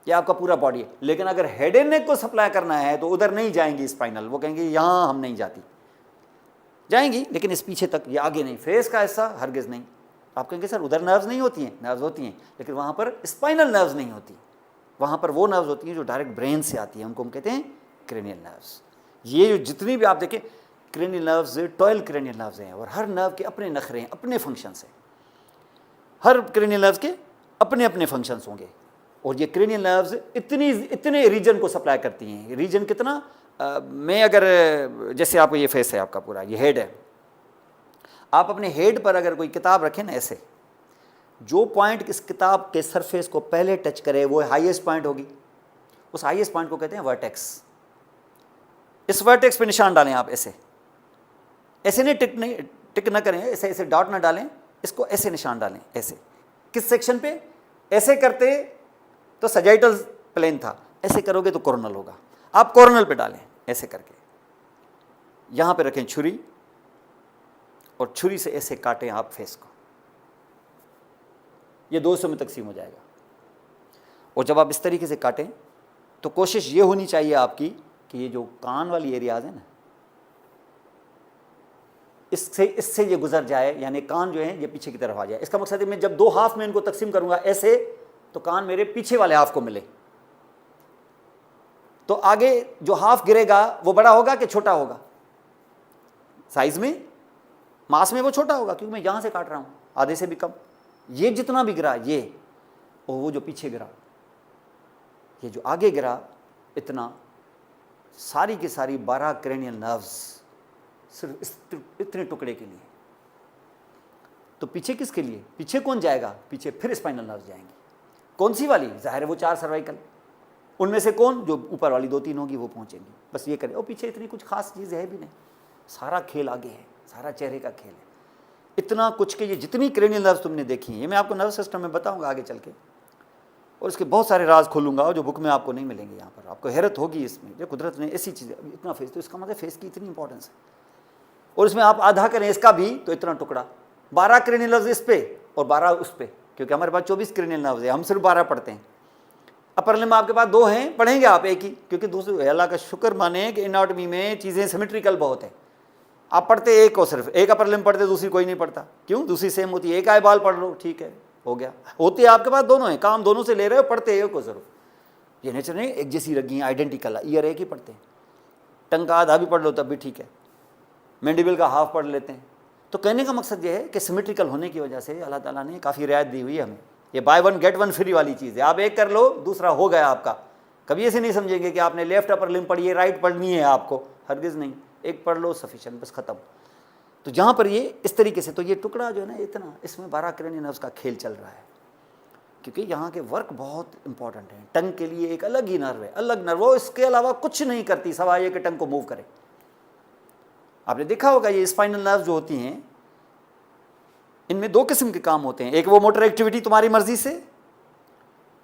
ये आपका पूरा बॉडी है। लेकिन अगर हेड एंड नेक को सप्लाई करना है तो उधर नहीं जाएंगी स्पाइनल, वो कहेंगे यहाँ हम नहीं जाती, जाएंगी लेकिन इस पीछे तक, ये आगे नहीं। फेस का हिस्सा हरगिज़ नहीं। आप कहेंगे सर उधर नर्व्स नहीं होती हैं, नर्व्स होती हैं लेकिन वहाँ पर स्पाइनल नर्व्स नहीं होती, वहाँ पर वो नर्व्स होती हैं जो डायरेक्ट ब्रेन से आती हैं, उनको हम कहते हैं क्रेनियल नर्व्स। ये जो जितनी भी आप देखें क्रेनियल नर्व्स 12 क्रेनियल नर्व्स हैं और हर नर्व के अपने नखरे हैं, अपने फंक्शंस हैं। हर क्रेनियल नर्व्स के अपने अपने फंक्शंस होंगे और ये क्रेनियल नर्व्स इतने रीजन को सप्लाई करती हैं। रीजन कितना, मैं अगर जैसे आपको ये फेस है आपका पूरा, ये हेड है, आप अपने हेड पर अगर कोई किताब रखें ना ऐसे, जो पॉइंट इस किताब के सरफेस को पहले टच करे वो हाईएस्ट पॉइंट होगी, उस हाईएस्ट पॉइंट को कहते हैं वर्टेक्स। इस वर्टेक्स पे निशान डालें आप ऐसे, ऐसे नहीं टिक ना करें, ऐसे ऐसे डॉट ना डालें, इसको ऐसे निशान डालें ऐसे। किस सेक्शन पे? ऐसे करते तो सजाइटल प्लेन था, ऐसे करोगे तो कोरोनल होगा। आप कोरोनल पे डालें ऐसे करके, यहां पे रखें छुरी और छुरी से ऐसे काटें आप फेस को, ये 2 हिस्सों में तकसीम हो जाएगा। और जब आप इस तरीके से काटें तो कोशिश ये होनी चाहिए आपकी कि ये जो कान वाली एरियाज है ना, इससे ये गुजर जाए, यानी कान जो है ये पीछे की तरफ आ जाए। इसका मकसद है मैं जब 2 हाफ में इनको तकसीम करूंगा ऐसे, तो कान मेरे पीछे वाले हाफ को मिले, तो आगे जो हाफ गिरेगा वो बड़ा होगा कि छोटा होगा? साइज में, मास में वो छोटा होगा क्योंकि मैं यहां से काट रहा हूं, आधे से भी कम। ये जितना भी गिरा ये, और वो जो पीछे गिरा, ये जो आगे गिरा, इतना सारी की सारी 12 क्रेनियल नर्व्स सिर्फ इतने टुकड़े के लिए। तो पीछे किसके लिए? पीछे कौन जाएगा? पीछे फिर स्पाइनल नर्व्स जाएंगी। कौन सी वाली? जाहिर है वो 4 सर्वाइकल, उनमें से कौन? जो ऊपर वाली 2-3 होगी वो पहुंचेंगी। बस ये करें, और पीछे इतनी कुछ खास चीज़ है भी नहीं, सारा खेल आगे है, सारा चेहरे का खेल है। इतना कुछ के ये जितनी क्रेनियल नर्व्स तुमने देखी हैं, ये मैं आपको नर्व सिस्टम में बताऊंगा आगे चल के, और इसके बहुत सारे राज खोलूंगा जो बुक में आपको नहीं मिलेंगे। यहाँ पर आपको हैरत होगी इसमें, जो कुदरत ने ऐसी चीज़ें, इतना फेस, तो इसका मतलब फेस की इतनी इंपॉर्टेंस है। और इसमें आप आधा करें इसका भी तो इतना टुकड़ा, 12 क्रेनियल नर्व्स इस पे और 12 उस पे, क्योंकि हमारे पास 24 क्रेनियल नर्व्स है, हम सिर्फ 12 पढ़ते हैं। अपर लिम्ब आपके पास 2 हैं, पढ़ेंगे आप एक ही, क्योंकि दूसरे अल्लाह का शुक्र माने कि एनाटॉमी में चीज़ें सिमेट्रिकल बहुत है। आप पढ़ते एक को, सिर्फ एक अपर लिम्ब पढ़ते, दूसरी कोई नहीं पढ़ता। क्यों? दूसरी सेम होती है। एक आई बाल पढ़ लो, ठीक है, हो गया। होती है आपके पास दोनों हैं, काम दोनों से ले रहे हो, पढ़ते एक को सिर्फ। ये नेचर नहीं एक जैसी लगी हैं, आइडेंटिकल, ईयर एक ही पढ़ते हैं। टंग का आधा भी पढ़ लो तब भी ठीक है, मैंडिबल का हाफ पढ़ लेते हैं। तो कहने का मकसद ये है कि सिमेट्रिकल होने की वजह से अल्लाह ताला ने काफ़ी रियायत दी हुई है हमें। ये बाय 1 गेट 1 फ्री वाली चीज़ है, आप एक कर लो दूसरा हो गया आपका। कभी ऐसे नहीं समझेंगे कि आपने लेफ्ट अपर लिम्ब पढ़ी है, राइट पढ़नी है आपको, हरगिज़ नहीं, एक पढ़ लो सफिशिएंट, बस ख़त्म। तो जहाँ पर ये इस तरीके से, तो ये टुकड़ा जो है ना इतना, इसमें 12 क्रेनियल नर्व्स का खेल चल रहा है, क्योंकि यहाँ के वर्क बहुत इंपॉर्टेंट है। टंग के लिए एक अलग ही नर्व है, अलग नर्व, वो इसके अलावा कुछ नहीं करती सवाए ये कि टंग को मूव करे। आपने देखा होगा ये स्पाइनल नर्व जो होती हैं, इनमें 2 किस्म के काम होते हैं, एक वो मोटर एक्टिविटी तुम्हारी मर्जी से,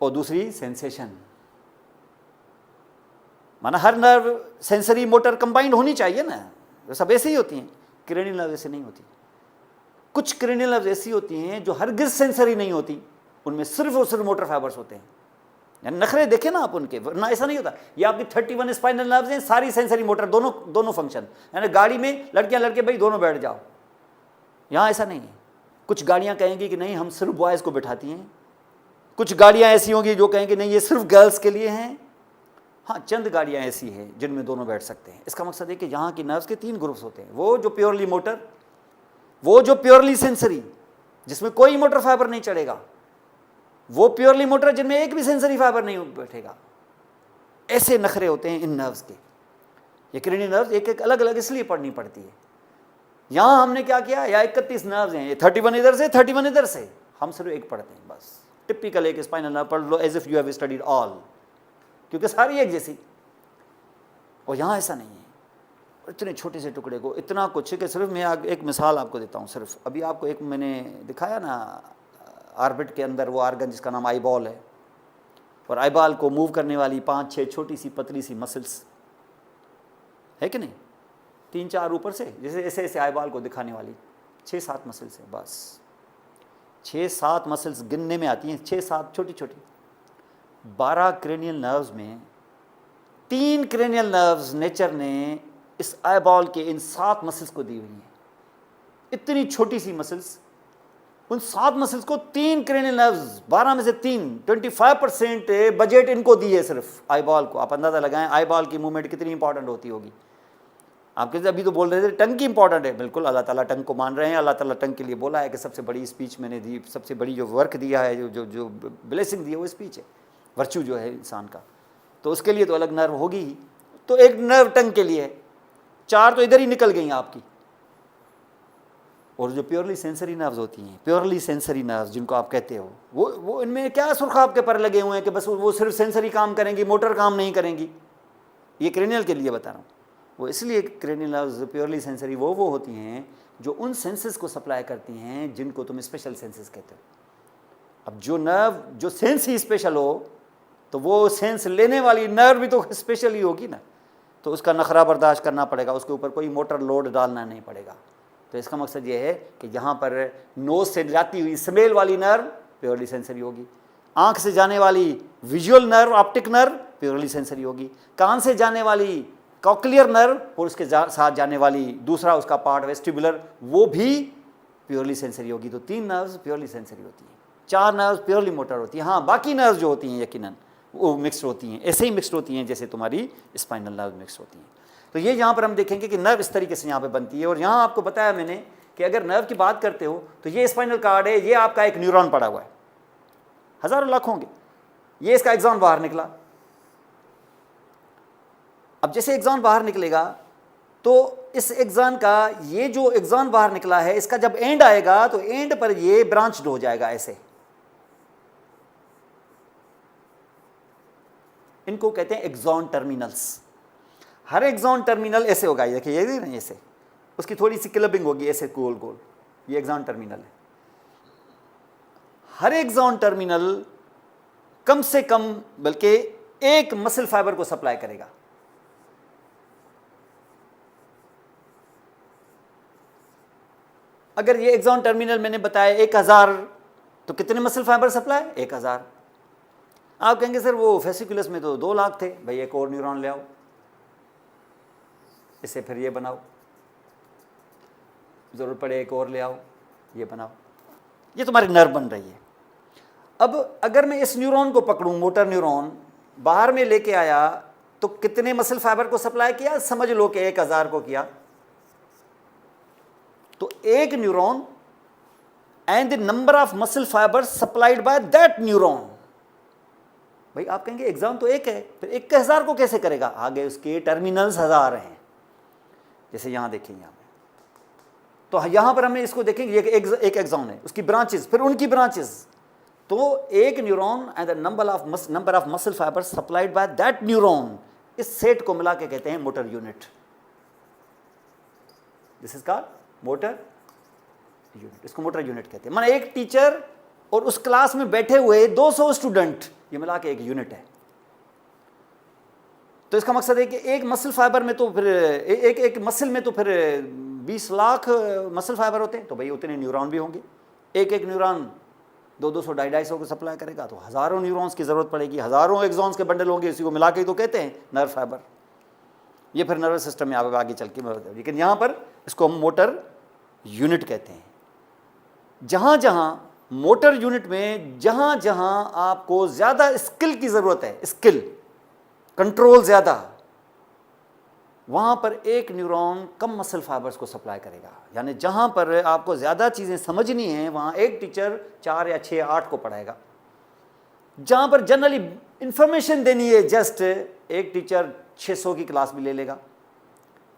और दूसरी सेंसेशन। माना हर नर्व सेंसरी मोटर कंबाइंड होनी चाहिए ना, वो सब ऐसे ही होती हैं। क्रेनियल नर्व ऐसे नहीं होती। कुछ क्रेनियल नर्व ऐसी होती हैं जो हरगिज सेंसरी नहीं होती, उनमें सिर्फ और सिर्फ मोटर फाइबर्स होते हैं। यानी नखरे देखे ना आप उनके, वरना ऐसा नहीं होता। ये आपकी 31 स्पाइनल नर्व्स हैं, सारी सेंसरी मोटर, दोनों फंक्शन। यानी गाड़ी में लड़कियां लड़के भाई दोनों बैठ जाओ, यहाँ ऐसा नहीं है। कुछ गाड़ियाँ कहेंगी कि नहीं हम सिर्फ बॉयज़ को बिठाती हैं, कुछ गाड़ियाँ ऐसी होंगी जो कहेंगी नहीं ये सिर्फ गर्ल्स के लिए हैं। हाँ, चंद गाड़ियाँ ऐसी हैं जिनमें दोनों बैठ सकते हैं। इसका मकसद है कि यहाँ की नर्व्स के 3 ग्रुप्स होते हैं, वो जो प्योरली मोटर, वो जो प्योरली सेंसरी, जिसमें कोई मोटर फाइबर नहीं चढ़ेगा, वो प्योरली मोटर है जिनमें एक भी सेंसरी फाइबर नहीं बैठेगा। ऐसे नखरे होते हैं इन नर्व्स के। ये क्रेनियल नर्व्स एक एक अलग अलग इसलिए पढ़नी पड़ती है। यहां हमने क्या किया, या 31 नर्व्स हैं, ये 31 इधर से 31 इधर से, हम सिर्फ एक पढ़ते हैं बस। टिपिकल एक स्पाइनल नर्व पढ़ लो as if you have studied all, क्योंकि सारी एक जैसी। और यहां ऐसा नहीं है, इतने छोटे से टुकड़े को इतना कुछ कि सिर्फ मैं एक मिसाल आपको देता हूँ। सिर्फ अभी आपको एक मैंने दिखाया ना, ऑर्बिट के अंदर वो आर्गन जिसका नाम आई बॉल है, और आई बॉल को मूव करने वाली 5-6 छोटी सी पतली सी मसल्स है कि नहीं, 3-4 ऊपर से, जैसे ऐसे ऐसे आई बॉल को दिखाने वाली 6-7 मसल्स है बस। 6-7 मसल्स गिनने में आती हैं, 6-7 छोटी छोटी। 12 क्रेनियल नर्व्स में 3 क्रेनियल नर्व्स नेचर ने इस आई बॉल के इन 7 मसल्स को दी हुई हैं। इतनी छोटी सी मसल्स, उन 7 मसल्स को 3 क्रेनियल नर्व्स, 12 में से 3, 25% बजट इनको दी है सिर्फ आई बॉल को। आप अंदाजा लगाएं आई बॉल की मूवमेंट कितनी इंपॉर्टेंट होती होगी। आप कहते अभी तो बोल रहे थे टंग की इंपॉर्टेंट है, बिल्कुल अल्लाह ताला टंग को मान रहे हैं। अल्लाह ताला टंग के लिए बोला है कि सबसे बड़ी स्पीच मैंने दी, सबसे बड़ी जो वर्क दिया है, जो जो जो ब्लेसिंग दी है वो स्पीच है, वर्च्यू जो है इंसान का। तो उसके लिए तो अलग नर्व होगी ही। तो एक नर्व टंग के लिए है, 4 तो इधर ही निकल गई आपकी। और जो प्योरली सेंसरी नर्व्स होती हैं, प्योरली सेंसरी नर्व्स जिनको आप कहते हो, वो इनमें क्या सुरखाब के पर लगे हुए हैं कि बस वो सिर्फ सेंसरी काम करेंगी, मोटर काम नहीं करेंगी। ये क्रेनियल के लिए बता रहा हूँ। वो इसलिए क्रेनियल नर्व्स प्योरली सेंसरी वो होती हैं जो उन सेंसेस को सप्लाई करती हैं जिनको तुम स्पेशल सेंसेस कहते हो। अब जो नर्व जो सेंस ही स्पेशल हो, तो वो सेंस लेने वाली नर्व भी तो स्पेशल ही होगी ना, तो उसका नखरा बर्दाश्त करना पड़ेगा, उसके ऊपर कोई मोटर लोड डालना नहीं पड़ेगा। तो इसका मकसद ये है कि यहाँ पर नोज से जाती हुई स्मेल वाली नर्व प्योरली सेंसरी होगी, आँख से जाने वाली visual nerve, optic nerve purely sensory होगी, कान से जाने वाली कॉक्लियर नर्व और उसके साथ जाने वाली दूसरा उसका पार्ट वेस्टिबुलर, वो भी प्योरली सेंसरी होगी। तो 3 नर्व्स प्योरली सेंसरी होती हैं, 4 नर्व्स प्योरली मोटर होती हैं। हाँ, बाकी नर्व्स जो होती हैं यकीनन वो मिक्स्ड होती हैं, ऐसे ही मिक्स्ड होती हैं जैसे तुम्हारी स्पाइनल नर्व मिक्स होती हैं। तो ये यहाँ पर हम देखेंगे कि नर्व इस तरीके से यहाँ पे बनती है। और यहाँ आपको बताया मैंने कि अगर नर्व की बात करते हो तो ये स्पाइनल कार्ड है, ये आपका एक न्यूरॉन पड़ा हुआ है, हज़ारों लाख होंगे, ये इसका एक्सॉन बाहर निकला। अब जैसे एक्सॉन बाहर निकलेगा तो इस एक्सॉन का, ये जो एक्सॉन बाहर निकला है, इसका जब एंड आएगा तो एंड पर ये ब्रांच्ड हो जाएगा ऐसे। इनको कहते हैं एक्सॉन टर्मिनल्स। हर एक्सॉन टर्मिनल ऐसे होगा, ये देखिए, ये नहीं ऐसे, उसकी थोड़ी सी क्लबिंग होगी ऐसे गोल गोल, ये एक्सॉन टर्मिनल है। हर एक्सॉन टर्मिनल कम से कम बल्कि एक मसल फाइबर को सप्लाई करेगा। अगर ये एक्सॉन टर्मिनल मैंने बताया 1000, तो कितने मसल फाइबर सप्लाई? 1000। आप कहेंगे सर वो फेसिकुलस में तो 2 लाख थे, भाई एक और न्यूरॉन ले आओ, इसे फिर ये बनाओ, ज़रूरत पड़े एक और ले आओ, ये बनाओ, ये तुम्हारी नर्व बन रही है। अब अगर मैं इस न्यूरॉन को पकड़ूं, मोटर न्यूरॉन बाहर में लेके आया, तो कितने मसल फाइबर को सप्लाई किया? समझ लो कि 1000 को किया। तो एक neuron and the number of muscle fibre supplied by that neuron. भाई आप कहेंगे एग्जाम तो एक है, फिर 1000 को कैसे करेगा? आगे उसके टर्मिनल्स 1000 हैं, जैसे यहां देखेंगे यहाँ तो यहां पर हमें इसको देखेंगे, एक एक्सॉन है, उसकी ब्रांचेस, फिर उनकी ब्रांचेस। तो एक neuron and the number of muscle fibre supplied by that neuron, इस सेट को मिला के कहते हैं motor unit. This is called motor unit, इसको मोटर यूनिट कहते हैं। माने एक टीचर और उस क्लास में बैठे हुए 200 स्टूडेंट, ये मिला के एक यूनिट है। तो इसका मकसद है कि एक मसल फाइबर में तो फिर एक मसल में तो फिर 20 लाख मसल फाइबर होते हैं, तो भाई उतने न्यूरॉन भी होंगे। एक न्यूरॉन 200 250 को सप्लाई करेगा, तो हज़ारों न्यूरॉन्स की ज़रूरत पड़ेगी, हज़ारों एक्सॉन्स के बंडल होंगे, इसी को मिला के तो कहते हैं नर्व फाइबर। ये फिर नर्वस सिस्टम में आगे चल के, लेकिन यहाँ पर इसको हम मोटर यूनिट कहते हैं। जहाँ जहाँ मोटर यूनिट में जहाँ जहाँ आपको ज़्यादा स्किल की ज़रूरत है, स्किल, कंट्रोल ज़्यादा, वहाँ पर एक न्यूरॉन कम मसल फाइबर्स को सप्लाई करेगा। यानी जहाँ पर आपको ज़्यादा चीज़ें समझनी हैं वहाँ एक टीचर 4 या 6 8 को पढ़ाएगा। जहाँ पर जनरली इंफॉर्मेशन देनी है जस्ट, एक टीचर 600 की क्लास भी ले लेगा।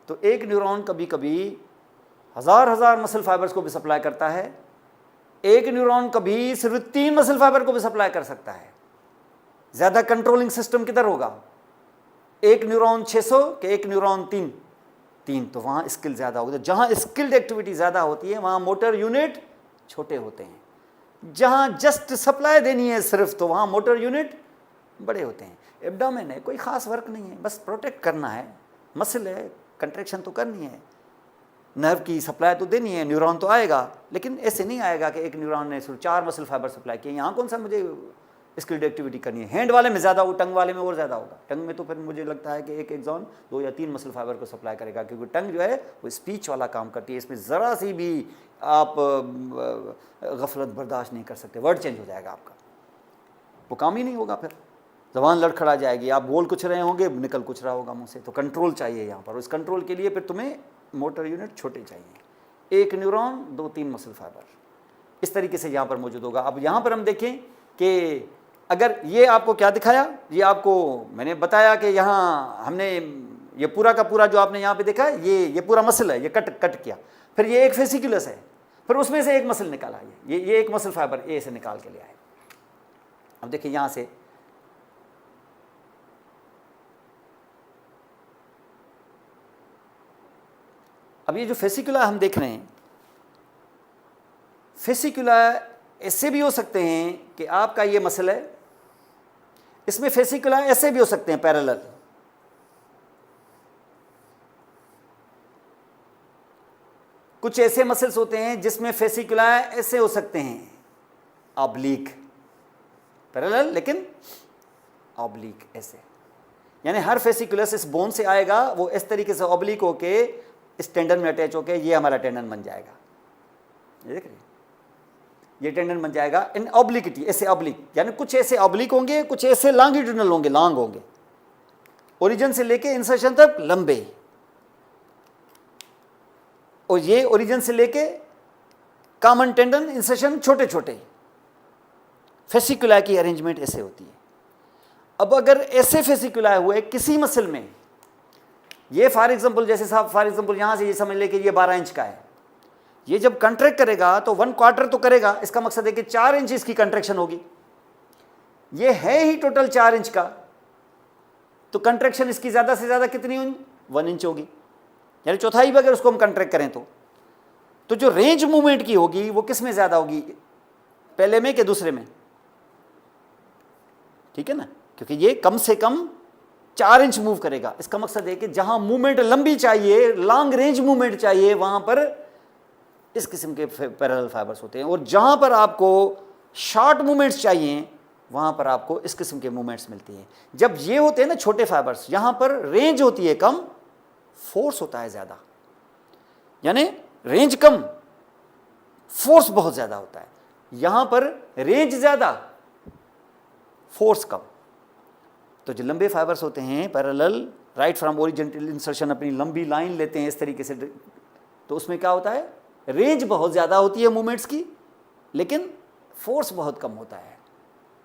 तो एक न्यूरॉन कभी कभी हज़ार मसल फाइबर्स को भी सप्लाई करता है। एक न्यूरॉन कभी सिर्फ 3 मसल फाइबर को भी सप्लाई कर सकता है। ज़्यादा कंट्रोलिंग सिस्टम किधर होगा? एक न्यूरॉन 600 के एक न्यूरॉन 3, तो वहाँ स्किल ज़्यादा होगी। तो जहाँ स्किल्ड एक्टिविटी ज़्यादा होती है वहाँ मोटर यूनिट छोटे होते हैं। जहाँ जस्ट सप्लाई देनी है सिर्फ, तो वहाँ मोटर यूनिट बड़े होते हैं। एब्डोमेन है, कोई ख़ास वर्क नहीं है, बस प्रोटेक्ट करना है। मसल है, कंट्रैक्शन तो करनी है, नर्व की सप्लाई तो देनी है, न्यूरॉन तो आएगा। लेकिन ऐसे नहीं आएगा कि एक न्यूरॉन ने सिर्फ 4 मसल फाइबर सप्लाई किए। यहाँ कौन सा मुझे स्किल्ड एक्टिविटी करनी है? हैंड वाले में ज़्यादा होगा, टंग वाले में और ज़्यादा होगा। टंग में तो फिर मुझे लगता है कि एक एक्सॉन 2 या 3 मसल फाइबर को सप्लाई करेगा, क्योंकि टंग जो है वो स्पीच वाला काम करती है। इसमें ज़रा सी भी आप गफलत बर्दाश्त नहीं कर सकते, वर्ड चेंज हो जाएगा आपका, वो काम ही नहीं होगा। फिर ज़बान लड़खड़ा जाएगी, आप बोल कुछ रहे होंगे, निकल कुछ रहा होगा मुँह से। तो कंट्रोल चाहिए यहाँ पर। उस कंट्रोल के लिए फिर तुम्हें मोटर यूनिट छोटे चाहिए। एक न्यूरॉन 2-3 मसल फाइबर इस तरीके से यहाँ पर मौजूद होगा। अब यहाँ पर हम देखें कि अगर ये आपको क्या दिखाया, ये आपको मैंने बताया कि यहाँ हमने ये पूरा का पूरा जो आपने यहाँ पे देखा, ये पूरा मसल है, ये कट किया। फिर ये एक फेसिकुलस है, फिर उसमें से एक मसल निकाला, ये एक मसल फाइबर ए से निकाल के ले आए। अब देखिए यहाँ से अब ये जो फेसिकुला हम देख रहे हैं, फेसिकुला ऐसे भी हो सकते हैं कि आपका ये मसल है, इसमें फेसिकुला ऐसे भी हो सकते हैं पैरेलल। कुछ ऐसे मसल्स होते हैं जिसमें फेसिकुला ऐसे हो सकते हैं, ऑब्लिक, पैरेलल लेकिन ऑब्लिक ऐसे। यानी हर फेसिकुलस इस बोन से आएगा, वो इस तरीके से ऑब्लिक होके इस टेंडन में अटैच होके ये हमारा टेंडन बन जाएगा। ये देख रहे हैं, ये टेंडन बन जाएगा इन ऑब्लिकिटी, ऐसे ऑब्लिक। यानी कुछ ऐसे ऑब्लिक होंगे, कुछ ऐसे लॉन्गिट्यूडनल होंगे, लॉन्ग होंगे, ओरिजिन से लेके इंसर्शन तक लंबे, और ये ओरिजिन से लेके कॉमन टेंडन इंसर्शन छोटे छोटे। फेसिकुला की अरेंजमेंट ऐसे होती है। अब अगर ऐसे फेसिकुला हुए किसी मसल में, ये फॉर एग्जांपल, जैसे साहब फॉर एग्जांपल यहाँ से ये समझ ले कि ये 12 इंच का है, ये जब कंट्रैक्ट करेगा तो 1/4 तो करेगा। इसका मकसद है कि 4 इंच इसकी कंट्रैक्शन होगी। ये है ही टोटल 4 इंच का, तो कंट्रैक्शन इसकी ज़्यादा से ज़्यादा कितनी होगी? 1 इंच होगी। यानी चौथाई भी अगर उसको हम कंट्रैक्ट करें तो जो रेंज मूवमेंट की होगी वो किस में ज़्यादा होगी, पहले में कि दूसरे में? ठीक है ना, क्योंकि ये कम से कम 4 इंच मूव करेगा। इसका मकसद है कि जहां मूवमेंट लंबी चाहिए, लॉन्ग रेंज मूवमेंट चाहिए, वहां पर इस किस्म के पैरेलल फाइबर्स होते हैं, और जहां पर आपको शॉर्ट मूवमेंट्स चाहिए वहां पर आपको इस किस्म के मूवमेंट्स मिलती हैं। जब ये होते हैं ना छोटे फाइबर्स, यहां पर रेंज होती है कम, फोर्स होता है ज़्यादा। यानी रेंज कम, फोर्स बहुत ज़्यादा होता है। यहां पर रेंज ज़्यादा, फोर्स कम। तो जो लंबे फाइबर्स होते हैं parallel, right from origin till insertion, अपनी लंबी लाइन लेते हैं इस तरीके से, तो उसमें क्या होता है, रेंज बहुत ज़्यादा होती है मूवमेंट्स की, लेकिन फोर्स बहुत कम होता है।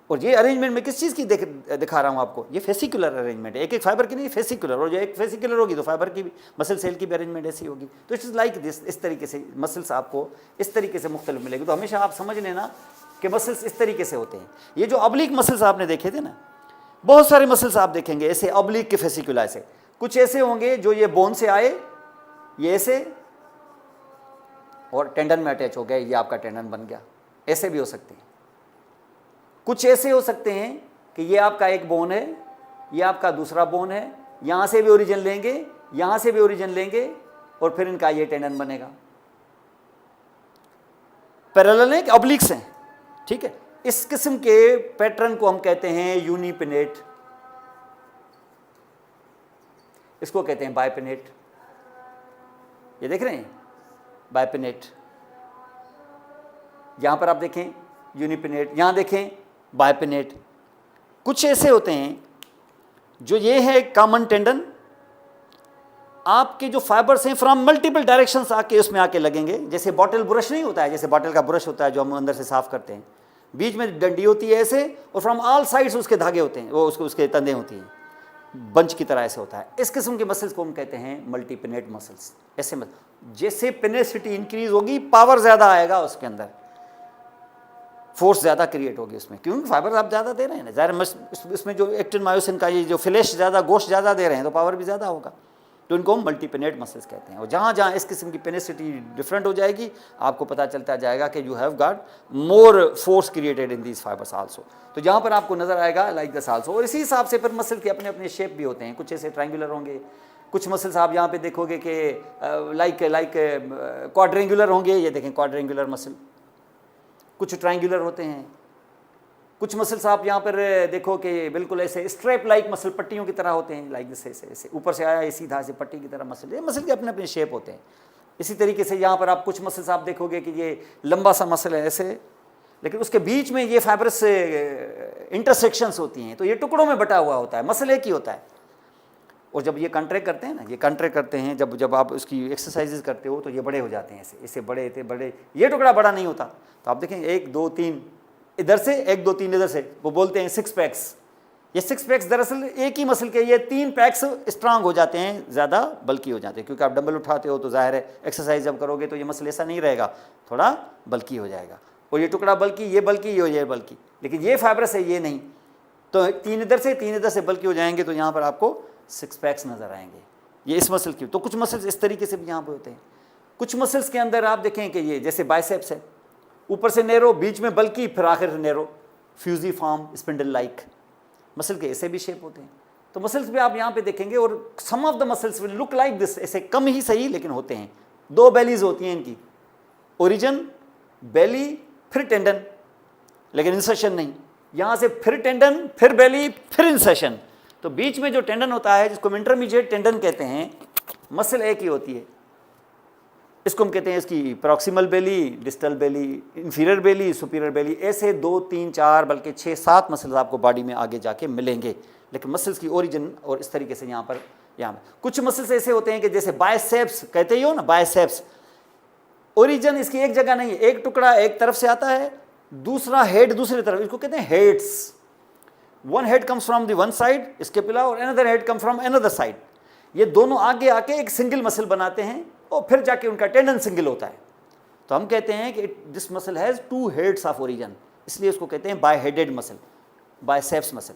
और ये अरेंजमेंट में किस चीज़ की दिखा रहा हूँ आपको, ये फेसिकुलर अरेंजमेंट है, एक एक फाइबर की नहीं, फेसिकुलर। और जो एक फेसिकुलर होगी तो फाइबर की भी, मसल सेल की भी अरेंजमेंट ऐसी होगी। तो इट्स लाइक दिस, इस तरीके से मसल्स आपको इस तरीके से मुख्तलिफ मिलेगी। तो हमेशा आप समझ लेना कि मसल्स इस तरीके से होते हैं। ये जो ऑब्लिक मसल्स आपने देखे थे ना, बहुत सारे मसल्स आप देखेंगे ऐसे ऑब्लिक के फेसिकुला से। कुछ ऐसे होंगे जो ये बोन से आए, ये ऐसे, और टेंडन में अटैच हो गए, ये आपका टेंडन बन गया। ऐसे भी हो सकते हैं। कुछ ऐसे हो सकते हैं कि ये आपका एक बोन है, ये आपका दूसरा बोन है, यहाँ से भी ओरिजिन लेंगे, यहाँ से भी ओरिजिन लेंगे, और फिर इनका ये टेंडन बनेगा। पैरेलल है कि ऑब्लिक्स हैं, ठीक है। इस किस्म के पैटर्न को हम कहते हैं यूनिपिनेट, इसको कहते हैं बाइपिनेट। ये देख रहे हैं, बाइपिनेट। यहां पर आप देखें यूनिपिनेट, यहां देखें बाइपिनेट। कुछ ऐसे होते हैं जो ये है कॉमन टेंडन, आपके जो फाइबर्स हैं फ्रॉम मल्टीपल डायरेक्शंस आके उसमें आके लगेंगे। जैसे बॉटल ब्रश नहीं होता है, जैसे बॉटल का ब्रश होता है जो हम अंदर से साफ करते हैं, बीच में डंडी होती है ऐसे, और फ्रॉम ऑल साइड्स उसके धागे होते हैं, वो उसके तंदे होती हैं, बंच की तरह ऐसे होता है। इस किस्म के मसल्स को हम कहते हैं मल्टीपिनेट मसल्स। ऐसे जैसे पिनेसिटी इंक्रीज होगी, पावर ज़्यादा आएगा उसके अंदर, फोर्स ज़्यादा क्रिएट होगी उसमें, क्योंकि फाइबर आप ज़्यादा दे रहे हैं ना, ज़ाहिर इसमें जो एक्टिन मायोसिन का ये जो फ्लैश ज़्यादा, गोश्त ज़्यादा दे रहे हैं, तो पावर भी ज़्यादा होगा। तो इनको हम मल्टीपिनेट मसल्स कहते हैं। और जहाँ जहाँ इस किस्म की पेनिसिटी डिफरेंट हो जाएगी, आपको पता चलता जाएगा कि you have got more force created in these fibres also. तो जहाँ पर आपको नजर आएगा लाइक दिस आल्सो। और इसी हिसाब से फिर मसल के अपने अपने शेप भी होते हैं, कुछ ऐसे ट्रायंगुलर होंगे, कुछ मसल्स आप यहाँ पे देखोगे कि लाइक क्वाड्रेंगुलर होंगे, ये देखें क्वाड्रेंगुलर मसल, कुछ ट्रायंगुलर होते हैं, कुछ मसल्स आप यहाँ पर देखो कि बिल्कुल ऐसे स्ट्रैप लाइक मसल, पट्टियों की तरह होते हैं, लाइक जैसे ऐसे ऊपर से आया सीधा ऐसे पट्टी की तरह मसल, ये मसल के अपने अपने शेप होते हैं। इसी तरीके से यहाँ पर आप कुछ मसल्स आप देखोगे कि ये लंबा सा मसल है ऐसे, लेकिन उसके बीच में ये फाइबरस इंटरसेक्शंस होती हैं, तो ये टुकड़ों में बटा हुआ होता है, मसल एक ही होता है। और जब ये कॉन्ट्रैक्ट करते हैं ना, ये कॉन्ट्रैक्ट करते हैं, जब आप उसकी एक्सरसाइजेज करते हो तो ये बड़े हो जाते हैं, ऐसे बड़े थे बड़े, ये टुकड़ा बड़ा नहीं होता। तो आप देखें 1 2 3 इधर से, 1 2 3 इधर से, वो बोलते हैं 6 पैक्स। ये 6 पैक्स दरअसल एक ही मसल के ये 3 पैक्स स्ट्रांग हो जाते हैं, ज़्यादा बल्कि हो जाते हैं, क्योंकि आप डंबल उठाते हो तो जाहिर है एक्सरसाइज जब करोगे तो ये मसल ऐसा नहीं रहेगा, थोड़ा बल्कि हो जाएगा। और ये टुकड़ा बल्कि, ये बल्कि, ये बल्कि, लेकिन ये फाइबरस है, ये नहीं। तो 3 इधर से 3 इधर से बल्कि हो जाएंगे, तो यहाँ पर आपको 6 पैक्स नज़र आएंगे, ये इस मसल की। तो कुछ मसल्स इस तरीके से भी यहाँ पर होते हैं। कुछ मसल्स के अंदर आप देखें कि ये जैसे बाइसेप्स है, ऊपर से नैरो, बीच में बल्कि, फिर आखिर narrow, fusiform spindle like muscle के ऐसे भी शेप होते हैं। तो मसल्स भी आप यहाँ पे देखेंगे, और some of the muscles will look like this, ऐसे कम ही सही लेकिन होते हैं। 2 बेलीज होती हैं इनकी, ओरिजिन, बेली, फिर टेंडन, लेकिन इंसर्शन नहीं। यहाँ से फिर टेंडन, फिर बेली, फिर इंसर्शन। तो बीच में जो टेंडन होता है, जिसको इंटरमीडिएट टेंडन कहते हैं, मसल एक ही होती है, इसको हम कहते हैं इसकी प्रॉक्सिमल बेली, डिस्टल बेली, इंफीरियर बेली, सुपीरियर बेली। ऐसे 2 3 4 बल्कि 6 7 मसल्स आपको बॉडी में आगे जाके मिलेंगे, लेकिन मसल्स की ओरिजिन और इस तरीके से यहाँ पर कुछ मसल्स ऐसे होते हैं कि जैसे बाइसेप्स कहते ही हो ना, बाइसेप्स ओरिजिन इसकी एक जगह नहीं है, एक टुकड़ा एक तरफ से आता है, दूसरा हेड दूसरी तरफ, इसको कहते हैं heads. One head comes from the one side scapula, और another head come from another side. ये दोनों आगे आके एक सिंगल मसल बनाते हैं, और फिर जाके उनका टेंडन सिंगल होता है। तो हम कहते हैं कि this muscle has 2 heads of origin, इसलिए उसको कहते हैं bi headed muscle, biceps muscle.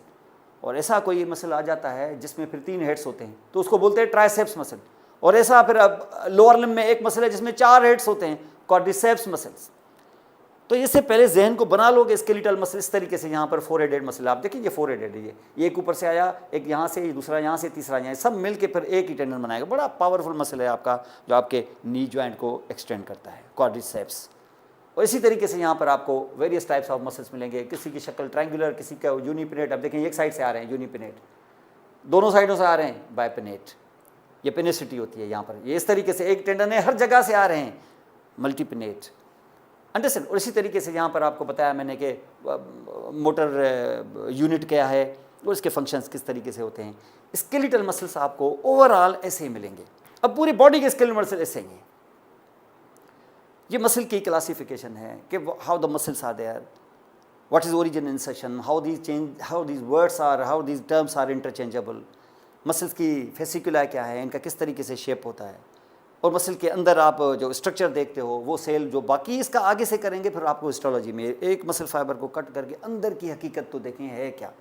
और ऐसा कोई मसल आ जाता है जिसमें फिर 3 हेड्स होते हैं, तो उसको बोलते हैं ट्राइसेप्स मसल। और ऐसा फिर अब लोअर लिम्ब में एक मसल है जिसमें 4 हेड्स होते हैं, क्वाड्रिसेप्स मसल्स। तो इससे पहले जहन को बना लोगे स्केलेटल मसल इस तरीके से। यहाँ पर 4 हेडेड मसल, आप देखिए ये 4 हेडेड है, ये एक ऊपर से आया, एक यहाँ से, दूसरा यहाँ से, तीसरा यहाँ, सब मिल के फिर एक ही टेंडन बनाएगा। बड़ा पावरफुल मसल है आपका, जो आपके नी जॉइंट को एक्सटेंड करता है, क्वाड्रिसेप्स। और इसी तरीके से यहाँ पर आपको वेरियस टाइप्स ऑफ मसल्स मिलेंगे, किसी की शक्ल ट्रायंगुलर, किसी का यूनिपिनेट। अब देखें एक साइड से आ रहे हैं यूनिपिनेट, दोनों साइडों से आ रहे हैं बाइपिनेट, ये पिनेसिटी होती है यहाँ पर। ये इस तरीके से एक टेंडन है, हर जगह से आ रहे हैं, मल्टीपिनेट, अंडरस्टैंड। और इसी तरीके से यहाँ पर आपको बताया मैंने कि मोटर यूनिट क्या है और इसके फंक्शंस किस तरीके से होते हैं। स्केलेटल मसल्स आपको ओवरऑल ऐसे ही मिलेंगे। अब पूरी बॉडी के स्केलेटल मसल ऐसे ही हैं। ये मसल की क्लासिफिकेशन है कि how the muscles are there, what is origin, insertion, how these words are, how these terms are interchangeable. Muscles की फेसिकुला क्या है, इनका किस तरीके से शेप होता है, और मसल के अंदर आप जो स्ट्रक्चर देखते हो वो सेल जो बाकी इसका आगे से करेंगे। फिर आपको हिस्टोलॉजी में एक मसल फाइबर को कट करके अंदर की हकीकत तो देखें है क्या,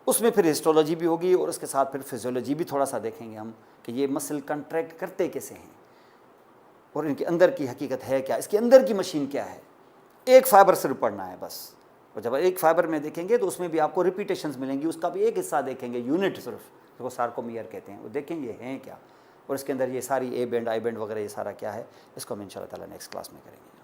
उसमें फिर हिस्टोलॉजी भी होगी, और उसके साथ फिर फिजियोलॉजी भी थोड़ा सा देखेंगे हम कि ये मसल कंट्रैक्ट करते कैसे हैं और इनके अंदर की हकीकत है क्या, इसके अंदर की मशीन क्या है। एक फाइबर सिर्फ पढ़ना है बस, और जब एक फाइबर में देखेंगे तो उसमें भी आपको रिपीटेशंस मिलेंगी, उसका भी एक हिस्सा देखेंगे, यूनिट सिर्फ, जिसको सार्कोमियर कहते हैं, वो देखें ये हैं क्या, और इसके अंदर ये सारी ए बैंड आई बैंड वगैरह ये सारा क्या है, इसको हम इंशाल्लाह ताला नेक्स्ट क्लास में करेंगे।